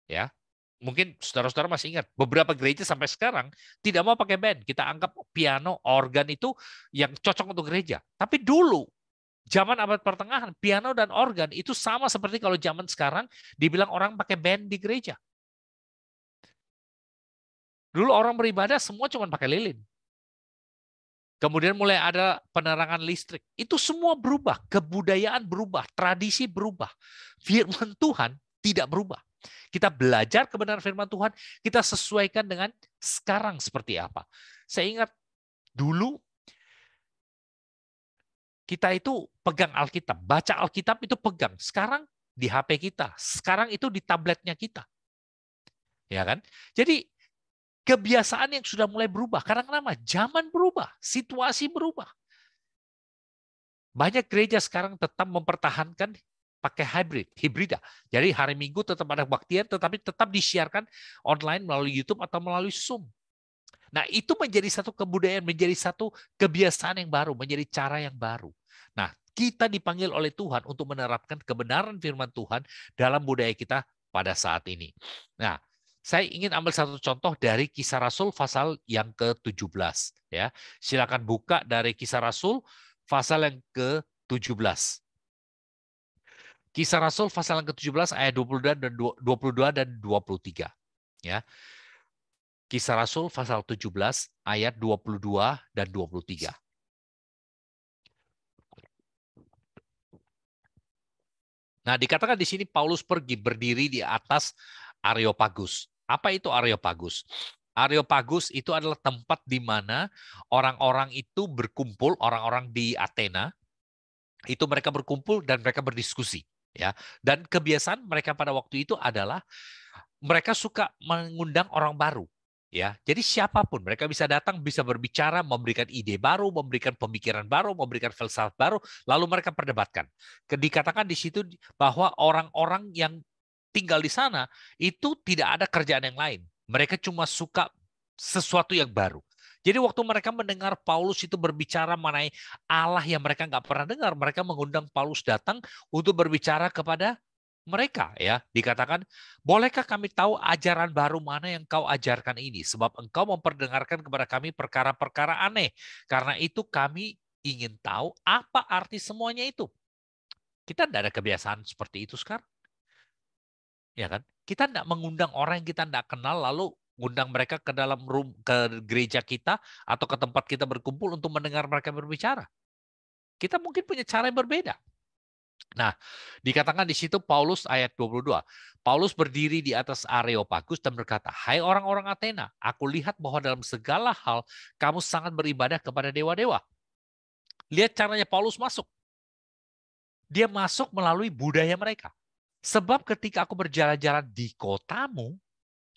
ya. Mungkin saudara-saudara masih ingat, beberapa gereja sampai sekarang tidak mau pakai band. Kita anggap piano, organ itu yang cocok untuk gereja. Tapi dulu Zaman abad pertengahan, piano dan organ itu sama seperti kalau zaman sekarang dibilang orang pakai band di gereja. Dulu orang beribadah semua cuma pakai lilin. Kemudian mulai ada penerangan listrik. Itu semua berubah, kebudayaan berubah, tradisi berubah. Firman Tuhan tidak berubah. Kita belajar kebenaran firman Tuhan, kita sesuaikan dengan sekarang seperti apa. Saya ingat dulu kita itu pegang Alkitab, baca Alkitab itu pegang. Sekarang di HP kita, sekarang itu di tabletnya kita. Ya kan? Jadi kebiasaan yang sudah mulai berubah. Karena kenapa? Zaman berubah, situasi berubah. Banyak gereja sekarang tetap mempertahankan pakai hibrida. Jadi hari Minggu tetap ada kebaktian, tetapi tetap disiarkan online melalui YouTube atau melalui Zoom. Nah, itu menjadi satu kebudayaan, menjadi satu kebiasaan yang baru, menjadi cara yang baru. Nah, kita dipanggil oleh Tuhan untuk menerapkan kebenaran firman Tuhan dalam budaya kita pada saat ini. Nah, saya ingin ambil satu contoh dari Kisah Rasul pasal yang ke-17. Ya. Silakan buka dari Kisah Rasul pasal yang ke-17. Kisah Rasul pasal yang ke-17 ayat 22 dan 23. Ya. Kisah Rasul pasal 17 ayat 22 dan 23. Nah, dikatakan di sini Paulus pergi berdiri di atas Areopagus. Apa itu Areopagus? Areopagus itu adalah tempat di mana orang-orang itu berkumpul, orang-orang di Athena, itu mereka berkumpul dan mereka berdiskusi. Ya. Dan kebiasaan mereka pada waktu itu adalah mereka suka mengundang orang baru. Ya, jadi siapapun mereka bisa datang, bisa berbicara, memberikan ide baru, memberikan pemikiran baru, memberikan filsafat baru, lalu mereka perdebatkan. Dikatakan di situ bahwa orang-orang yang tinggal di sana itu tidak ada kerjaan yang lain. Mereka cuma suka sesuatu yang baru. Jadi waktu mereka mendengar Paulus itu berbicara mengenai Allah yang mereka nggak pernah dengar, mereka mengundang Paulus datang untuk berbicara kepada mereka, ya. Dikatakan, bolehkah kami tahu ajaran baru mana yang kau ajarkan ini? Sebab engkau memperdengarkan kepada kami perkara-perkara aneh. Karena itu kami ingin tahu apa arti semuanya itu. Kita tidak ada kebiasaan seperti itu sekarang. Ya kan? Kita tidak mengundang orang yang kita tidak kenal lalu undang mereka ke dalam ke gereja kita atau ke tempat kita berkumpul untuk mendengar mereka berbicara. Kita mungkin punya cara yang berbeda. Nah, dikatakan di situ Paulus ayat 22. Paulus berdiri di atas Areopagus dan berkata, "Hai orang-orang Athena, aku lihat bahwa dalam segala hal kamu sangat beribadah kepada dewa-dewa." Lihat caranya Paulus masuk. Dia masuk melalui budaya mereka. Sebab ketika aku berjalan-jalan di kotamu,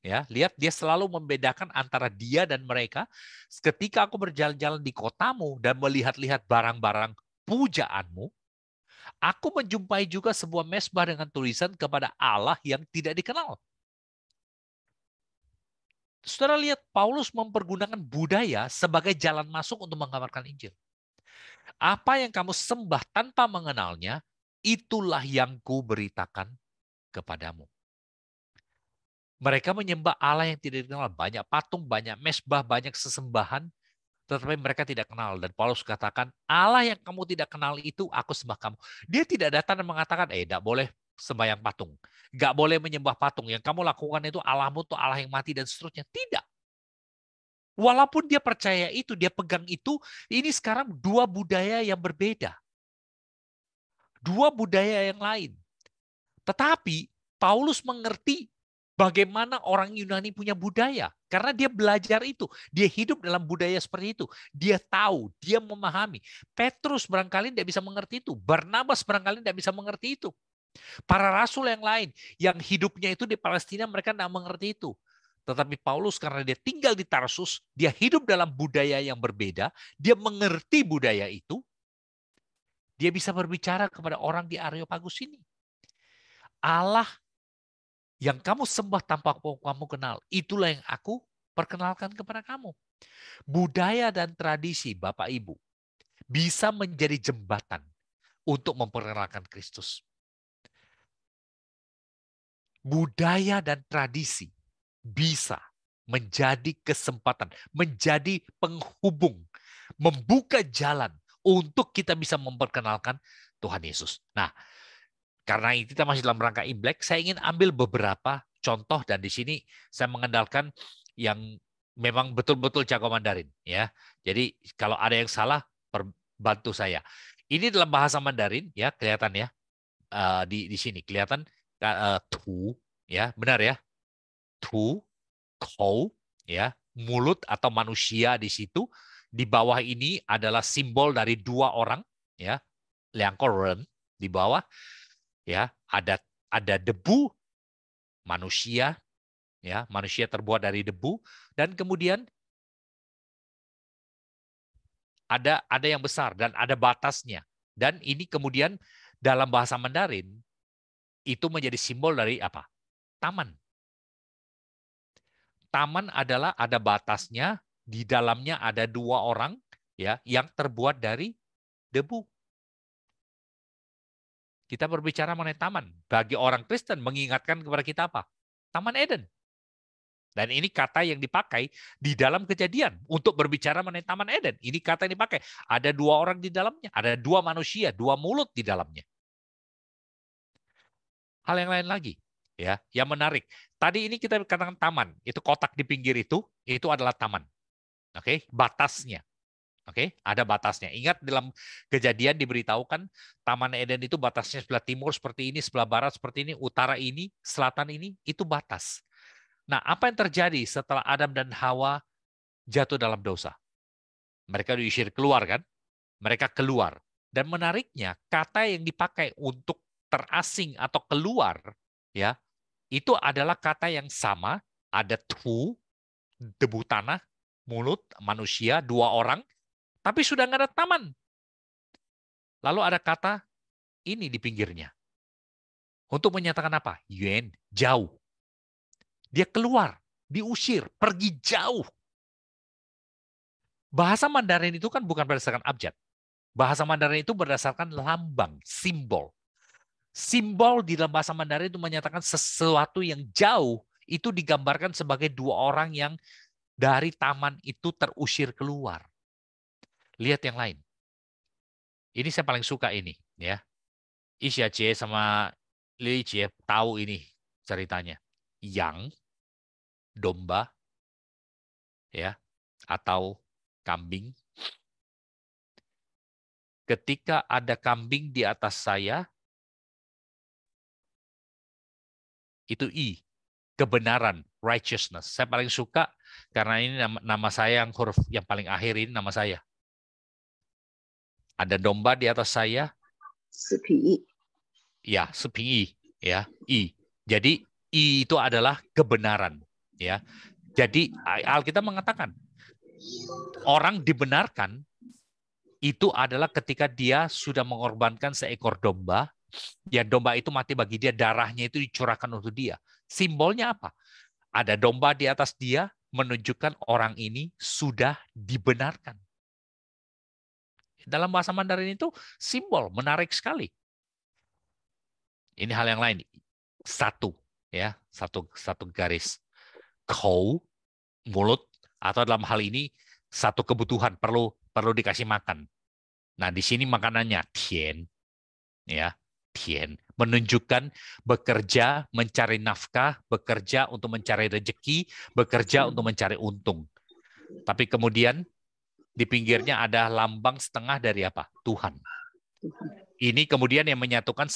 ya, lihat dia selalu membedakan antara dia dan mereka. Ketika aku berjalan-jalan di kotamu dan melihat-lihat barang-barang pujaanmu, aku menjumpai juga sebuah mezbah dengan tulisan kepada Allah yang tidak dikenal. Saudara lihat, Paulus mempergunakan budaya sebagai jalan masuk untuk mengabarkan Injil. Apa yang kamu sembah tanpa mengenalnya, itulah yang kuberitakan kepadamu. Mereka menyembah Allah yang tidak dikenal. Banyak patung, banyak mezbah, banyak sesembahan, tetapi mereka tidak kenal. Dan Paulus katakan, Allah yang kamu tidak kenal itu, aku sembah kamu. Dia tidak datang dan mengatakan, tidak boleh sembahyang patung. Nggak boleh menyembah patung. Yang kamu lakukan itu Allahmu itu Allah yang mati dan seterusnya. Tidak. Walaupun dia percaya itu, dia pegang itu, ini sekarang dua budaya yang berbeda. Dua budaya yang lain. Tetapi Paulus mengerti bagaimana orang Yunani punya budaya. Karena dia belajar itu. Dia hidup dalam budaya seperti itu. Dia tahu, dia memahami. Petrus barangkali tidak bisa mengerti itu. Barnabas barangkali tidak bisa mengerti itu. Para rasul yang lain, yang hidupnya itu di Palestina, mereka tidak mengerti itu. Tetapi Paulus karena dia tinggal di Tarsus, dia hidup dalam budaya yang berbeda, dia mengerti budaya itu, dia bisa berbicara kepada orang di Areopagus ini. Allah yang kamu sembah tanpa kamu kenal, itulah yang aku perkenalkan kepada kamu. Budaya dan tradisi Bapak Ibu bisa menjadi jembatan untuk memperkenalkan Kristus. Budaya dan tradisi bisa menjadi kesempatan, menjadi penghubung, membuka jalan untuk kita bisa memperkenalkan Tuhan Yesus. Nah, karena kita masih dalam rangka Imlek, saya ingin ambil beberapa contoh dan di sini saya mengandalkan yang memang betul-betul jago Mandarin ya. Jadi kalau ada yang salah, bantu saya. Ini dalam bahasa Mandarin ya, kelihatan ya. Di sini kelihatan tu ya, benar ya. Tu, kou ya, mulut atau manusia di situ. Di bawah ini adalah simbol dari dua orang ya, liang ren di bawah ya, ada debu manusia ya, manusia terbuat dari debu, dan kemudian ada yang besar dan ada batasnya. Dan ini kemudian dalam bahasa Mandarin itu menjadi simbol dari apa? Taman. Taman adalah ada batasnya, di dalamnya ada dua orang ya yang terbuat dari debu. Kita berbicara mengenai taman. Bagi orang Kristen mengingatkan kepada kita apa? Taman Eden. Dan ini kata yang dipakai di dalam Kejadian untuk berbicara mengenai Taman Eden. Ini kata yang dipakai. Ada dua orang di dalamnya, ada dua manusia, dua mulut di dalamnya. Hal yang lain lagi, ya, yang menarik. Tadi ini kita katakan taman, itu kotak di pinggir itu adalah taman. Oke, batasnya. Oke, ada batasnya. Ingat dalam Kejadian diberitahukan Taman Eden itu batasnya sebelah timur seperti ini, sebelah barat seperti ini, utara ini, selatan ini, itu batas. Nah, apa yang terjadi setelah Adam dan Hawa jatuh dalam dosa? Mereka diusir keluar kan? Mereka keluar. Dan menariknya, kata yang dipakai untuk terasing atau keluar, ya, itu adalah kata yang sama. Ada tu, debu tanah, mulut, manusia, dua orang, tapi sudah nggak ada taman. Lalu ada kata ini di pinggirnya. Untuk menyatakan apa? Yuan, jauh. Dia keluar, diusir, pergi jauh. Bahasa Mandarin itu kan bukan berdasarkan abjad. Bahasa Mandarin itu berdasarkan lambang, simbol. Simbol di dalam bahasa Mandarin itu menyatakan sesuatu yang jauh, itu digambarkan sebagai dua orang yang dari taman itu terusir keluar. Lihat yang lain. Ini saya paling suka ini, ya. Isya Jie sama Li Jie tahu ini ceritanya. Yang domba, ya, atau kambing. Ketika ada kambing di atas saya, itu kebenaran, righteousness. Saya paling suka karena ini nama saya yang huruf yang paling akhir ini nama saya. Ada domba di atas saya. Ya, sepingi, ya, i. Jadi i itu adalah kebenaran, ya. Jadi Alkitab mengatakan orang dibenarkan itu adalah ketika dia sudah mengorbankan seekor domba, ya domba itu mati bagi dia, darahnya itu dicurahkan untuk dia. Simbolnya apa? Ada domba di atas dia, menunjukkan orang ini sudah dibenarkan. Dalam bahasa Mandarin itu simbol, menarik sekali. Ini hal yang lain. Satu, ya, satu garis. Kou, mulut, atau dalam hal ini satu kebutuhan perlu dikasih makan. Nah, di sini makanannya tian, ya, tian, menunjukkan bekerja mencari nafkah, bekerja untuk mencari rezeki, bekerja untuk mencari untung. Tapi kemudian di pinggirnya ada lambang setengah dari apa? Tuhan. Ini kemudian yang menyatukan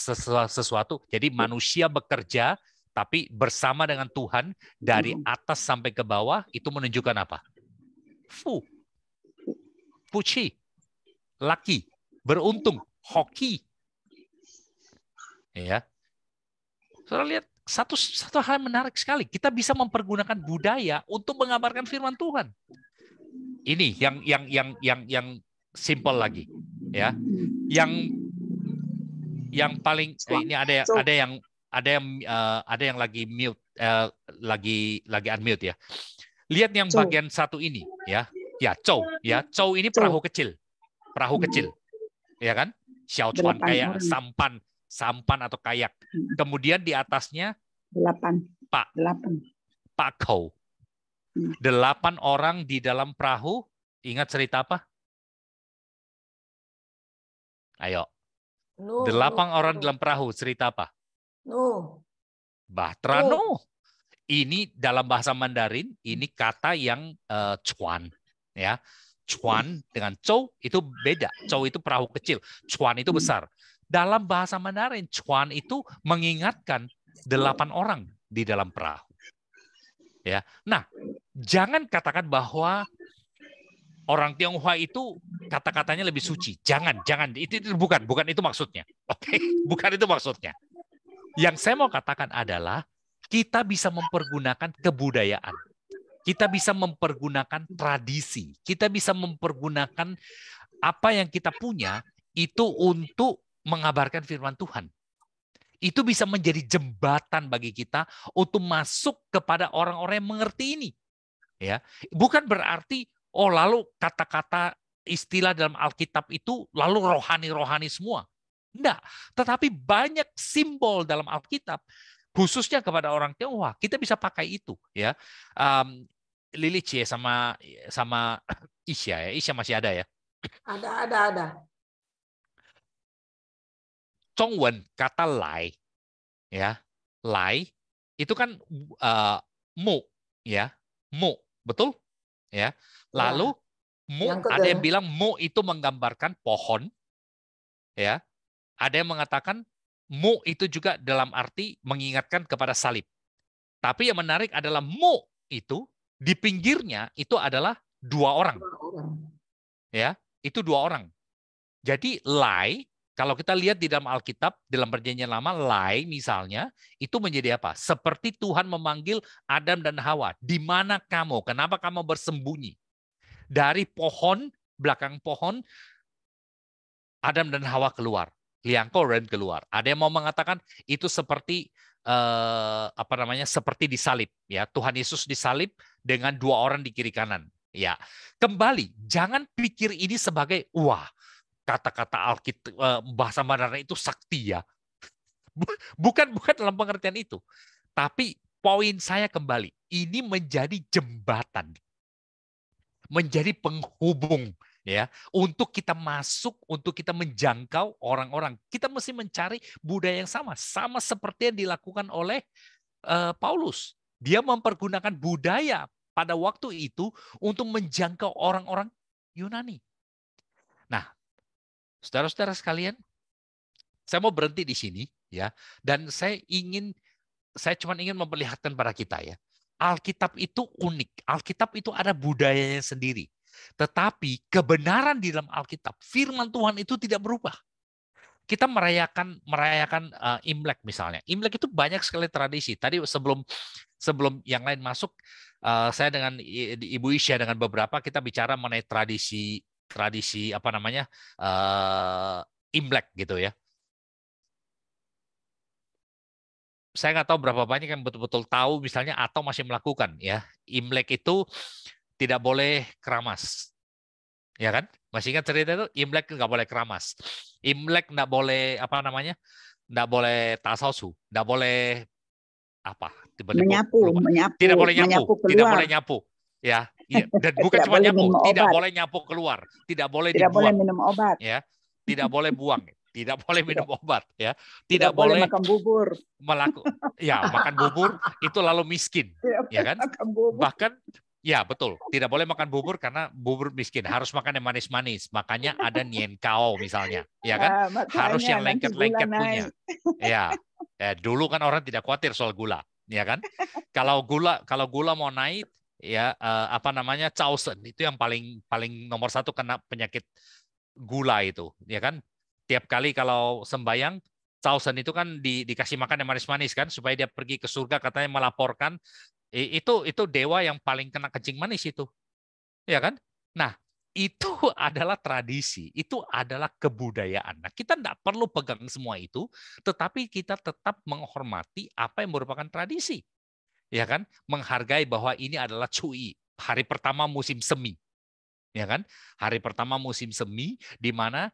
sesuatu. Jadi manusia bekerja, tapi bersama dengan Tuhan dari atas sampai ke bawah itu menunjukkan apa? Fu, puci, laki, beruntung, hoki. Ya, saudara lihat satu hal yang menarik sekali. Kita bisa mempergunakan budaya untuk mengabarkan firman Tuhan. Ini yang simple lagi, ya. Yang paling ini ada yang lagi mute, lagi unmute ya. Lihat yang bagian satu ini, ya. Ya, Zhou ini perahu kecil, ya kan? Xiaochuan kayak sampan atau kayak. Kemudian di atasnya 8 Kou. 8 orang di dalam perahu. Ingat cerita apa? Ayo. Nuh, 8 orang Nuh, dalam perahu, cerita apa? Nuh, Bahtera Nuh. Nuh. Ini dalam bahasa Mandarin, ini kata yang cuan. Ya. Cuan dengan cow itu beda. Cow itu perahu kecil. Cuan itu besar. Dalam bahasa Mandarin, cuan itu mengingatkan 8 orang di dalam perahu. Ya. Nah, jangan katakan bahwa orang Tionghoa itu kata-katanya lebih suci. Jangan. Itu bukan itu maksudnya. Oke, bukan itu maksudnya. Yang saya mau katakan adalah kita bisa mempergunakan kebudayaan. Kita bisa mempergunakan tradisi. Kita bisa mempergunakan apa yang kita punya itu untuk mengabarkan firman Tuhan. Itu bisa menjadi jembatan bagi kita untuk masuk kepada orang-orang yang mengerti ini. Ya, bukan berarti lalu kata-kata istilah dalam Alkitab itu lalu rohani-rohani semua. Enggak, tetapi banyak simbol dalam Alkitab khususnya kepada orang Tionghoa. Kita bisa pakai itu, ya. Lili Cie sama Isya ya. Isya masih ada ya. Ada. Zhongwen kata lai ya. Lai itu kan mu ya. Mu, betul? Ya. Lalu Ya, mu yang ada kedua. yang bilang mu itu menggambarkan pohon ya. Ada yang mengatakan mu itu juga dalam arti mengingatkan kepada salib. Tapi yang menarik adalah mu itu di pinggirnya itu adalah 2 orang. Ya, itu 2 orang. Jadi lai, kalau kita lihat di dalam Alkitab, dalam perjanjian lama, lai misalnya, itu menjadi apa? Seperti Tuhan memanggil Adam dan Hawa. Di mana kamu? Kenapa kamu bersembunyi? Dari pohon, belakang pohon, Adam dan Hawa keluar. Liangko dan keluar. Ada yang mau mengatakan itu seperti seperti disalib. Ya, Tuhan Yesus disalib dengan 2 orang di kiri kanan. Ya, kembali, jangan pikir ini sebagai wah kata-kata Alkitab bahasa Mandarin itu sakti ya. Bukan dalam pengertian itu. Tapi poin saya kembali, ini menjadi jembatan, menjadi penghubung ya, untuk kita masuk, untuk kita menjangkau orang-orang. Kita mesti mencari budaya yang sama seperti yang dilakukan oleh Paulus. Dia mempergunakan budaya pada waktu itu untuk menjangkau orang-orang Yunani. Nah, saudara-saudara sekalian, saya mau berhenti di sini ya, dan saya cuma ingin memperlihatkan pada kita ya. Alkitab itu unik. Alkitab itu ada budayanya sendiri. Tetapi kebenaran di dalam Alkitab, firman Tuhan itu tidak berubah. Kita merayakan Imlek misalnya. Imlek itu banyak sekali tradisi. Tadi sebelum yang lain masuk, saya dengan Ibu Isya dengan beberapa kita bicara mengenai tradisi Imlek gitu ya. Saya nggak tahu berapa banyak yang betul-betul tahu misalnya atau masih melakukan ya. Imlek itu tidak boleh keramas. Ya kan? Masih ingat cerita itu? Imlek nggak boleh keramas. Imlek nggak boleh nggak boleh tasawuf, nggak boleh apa? Tiba-tiba lupa. Tidak boleh nyapu, tidak boleh Keluar. nyapu. Ya, iya. Dan bukan Tidak cuma boleh nyapu, minum tidak obat. boleh nyapu keluar, tidak boleh Tidak boleh dibuang, minum obat. ya, tidak boleh buang, tidak boleh minum Tidak, obat, ya, tidak tidak boleh boleh makan bubur. makan bubur itu lalu miskin, Tidak ya boleh kan? makan bubur. Bahkan ya betul, tidak boleh makan bubur karena bubur miskin, harus makan yang manis-manis. Makanya ada nienkao misalnya, ya kan? Nah, Harus makanya yang nanti gula lengket-lengket punya. naik. Ya, dulu kan orang tidak khawatir soal gula, ya kan? Kalau gula mau naik, ya Causen itu yang paling paling nomor 1 kena penyakit gula itu, ya kan? Tiap kali kalau sembayang, Causen itu kan dikasih makan yang manis-manis kan supaya dia pergi ke surga, katanya melaporkan itu dewa yang paling kena kencing manis itu, ya kan? Nah, itu adalah tradisi, itu adalah kebudayaan. Nah, kita tidak perlu pegang semua itu, tetapi kita tetap menghormati apa yang merupakan tradisi, ya kan? Menghargai bahwa ini adalah Cui, hari pertama musim semi, ya kan? Hari pertama musim semi di mana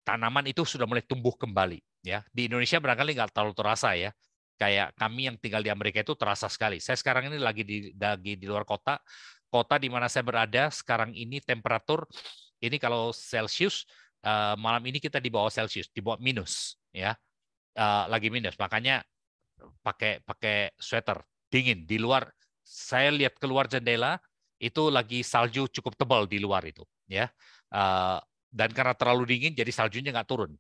tanaman itu sudah mulai tumbuh kembali, ya. Di Indonesia barangkali nggak terlalu terasa ya. Kayak kami yang tinggal di Amerika itu terasa sekali. Saya sekarang ini lagi di luar kota. Kota di mana saya berada sekarang ini temperatur ini kalau Celsius malam ini kita di bawah Celcius, di bawah minus, ya, lagi minus. Makanya pakai sweater, dingin di luar. Saya lihat keluar jendela itu lagi salju cukup tebal di luar itu, ya. Dan karena terlalu dingin, jadi saljunya nggak turun.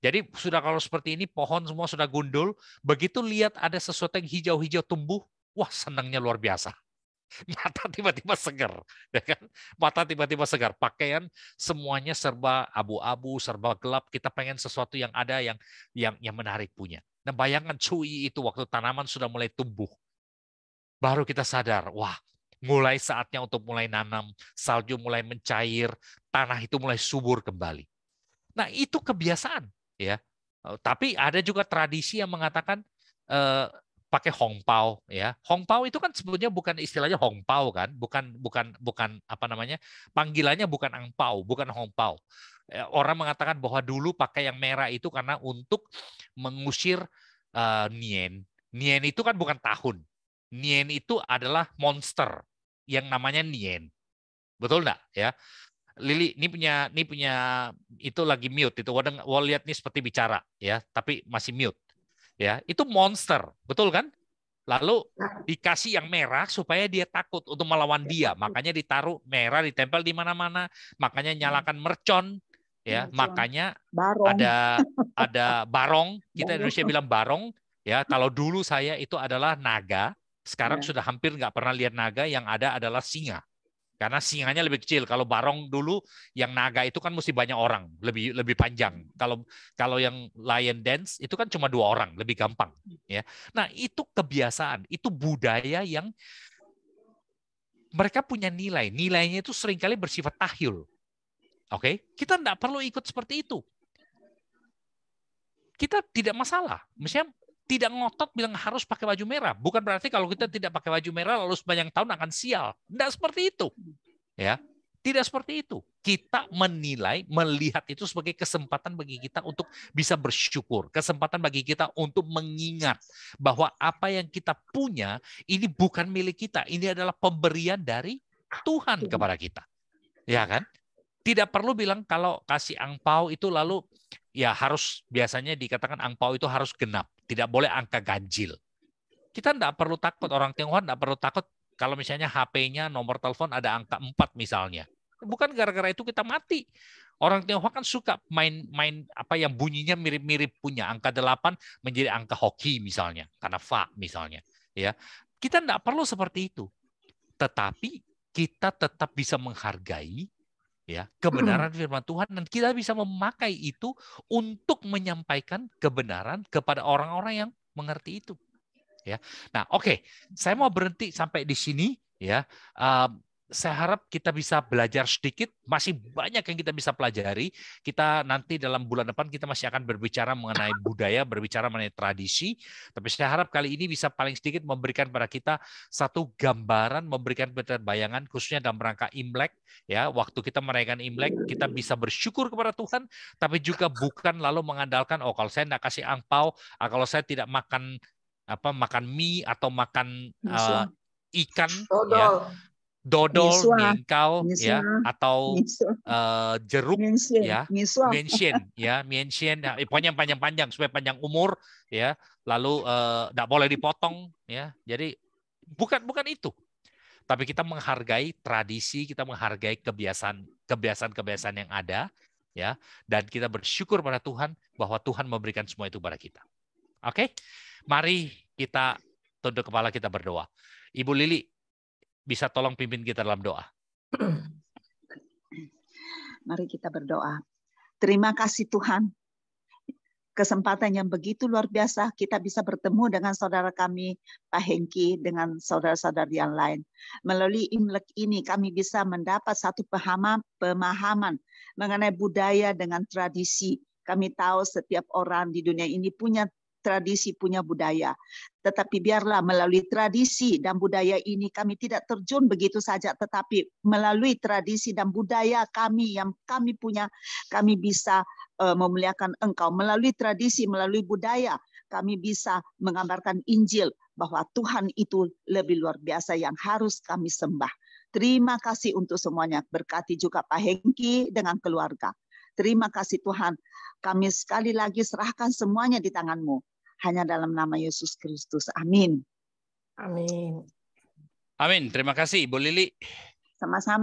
Jadi sudah kalau seperti ini, pohon semua sudah gundul. Begitu lihat ada sesuatu yang hijau-hijau tumbuh, wah senangnya luar biasa. Mata tiba-tiba segar, ya kan? Mata tiba-tiba segar. Pakaian semuanya serba abu-abu, serba gelap. Kita pengen sesuatu yang ada yang menarik punya. Nah, bayangkan cuy itu waktu tanaman sudah mulai tumbuh. Baru kita sadar, wah, mulai saatnya untuk mulai nanam, salju mulai mencair, tanah itu mulai subur kembali. Nah, itu kebiasaan, ya. Tapi ada juga tradisi yang mengatakan pakai hongpao, ya. Hongpao itu kan sebetulnya bukan istilahnya hongpao kan, bukan apa namanya, panggilannya bukan angpao, bukan hongpao. Orang mengatakan bahwa dulu pakai yang merah itu karena untuk mengusir nien. Nien itu kan bukan tahun. Nien itu adalah monster yang namanya nien. Betul enggak, ya? Lili, ini punya itu lagi mute itu. Wah, lihat nih seperti bicara, ya, tapi masih mute. Ya, itu monster, betul kan? Lalu dikasih yang merah supaya dia takut untuk melawan dia. Makanya ditaruh merah, ditempel di mana-mana. Makanya nyalakan mercon, ya. Makanya barong. ada barong. Kita Indonesia bilang barong, ya. Kalau dulu saya itu adalah naga. Sekarang sudah hampir nggak pernah lihat naga. Yang ada adalah singa. Karena singanya lebih kecil. Kalau barong dulu yang naga itu kan mesti banyak orang, lebih panjang. Kalau yang lion dance itu kan cuma 2 orang, lebih gampang, ya. Nah, itu kebiasaan, itu budaya yang mereka punya nilai. Nilainya itu seringkali bersifat tahyul. Oke? Kita tidak perlu ikut seperti itu. Kita tidak masalah. Misalnya tidak ngotot bilang harus pakai baju merah. Bukan berarti kalau kita tidak pakai baju merah lalu sepanjang tahun akan sial. Tidak seperti itu. Ya, tidak seperti itu. Kita menilai, melihat itu sebagai kesempatan bagi kita untuk bisa bersyukur. Kesempatan bagi kita untuk mengingat bahwa apa yang kita punya ini bukan milik kita. Ini adalah pemberian dari Tuhan kepada kita. Ya kan? Tidak perlu bilang kalau kasih angpau itu lalu ya harus, biasanya dikatakan angpau itu harus genap. Tidak boleh angka ganjil. Kita tidak perlu takut, orang Tionghoa tidak perlu takut kalau misalnya HP-nya nomor telepon ada angka 4 misalnya. Bukan gara-gara itu kita mati. Orang Tionghoa kan suka main apa yang bunyinya mirip-mirip punya. Angka 8 menjadi angka hoki misalnya, karena fa misalnya. Ya, kita tidak perlu seperti itu. Tetapi kita tetap bisa menghargai, ya, kebenaran firman Tuhan, dan kita bisa memakai itu untuk menyampaikan kebenaran kepada orang-orang yang mengerti itu. Ya, nah oke, saya mau berhenti sampai di sini, ya. Saya harap kita bisa belajar sedikit, masih banyak yang kita bisa pelajari. Kita nanti dalam bulan depan kita masih akan berbicara mengenai budaya, berbicara mengenai tradisi. Tapi saya harap kali ini bisa paling sedikit memberikan pada kita satu gambaran, memberikan bayangan, khususnya dalam rangka Imlek. Ya, waktu kita merayakan Imlek, kita bisa bersyukur kepada Tuhan, tapi juga bukan lalu mengandalkan, oh kalau saya tidak kasih angpau, kalau saya tidak makan mie atau makan ikan, ya, dodol, nyengkau, ya, atau jeruk, ya, mienshien, ya, pokoknya panjang-panjang supaya panjang umur, ya. Lalu tidak boleh dipotong, ya. Jadi bukan itu. Tapi kita menghargai tradisi, kita menghargai kebiasaan yang ada, ya, dan kita bersyukur pada Tuhan bahwa Tuhan memberikan semua itu pada kita. Oke? Mari kita tunduk kepala, kita berdoa. Ibu Lili, bisa tolong pimpin kita dalam doa. Mari kita berdoa. Terima kasih Tuhan. Kesempatan yang begitu luar biasa kita bisa bertemu dengan saudara kami, Pak Hengki, dengan saudara-saudara yang lain. Melalui Imlek ini kami bisa mendapat satu pemahaman mengenai budaya dengan tradisi. Kami tahu setiap orang di dunia ini punya tradisi, punya budaya. Tetapi biarlah melalui tradisi dan budaya ini kami tidak terjun begitu saja, tetapi melalui tradisi dan budaya kami yang kami punya, kami bisa memuliakan Engkau. Melalui tradisi, melalui budaya, kami bisa mengabarkan Injil bahwa Tuhan itu lebih luar biasa yang harus kami sembah. Terima kasih untuk semuanya. Berkati juga Pak Hengki dengan keluarga. Terima kasih Tuhan. Kami sekali lagi serahkan semuanya di tangan-Mu. Hanya dalam nama Yesus Kristus. Amin. Amin. Amin. Terima kasih Ibu Lili. Sama-sama.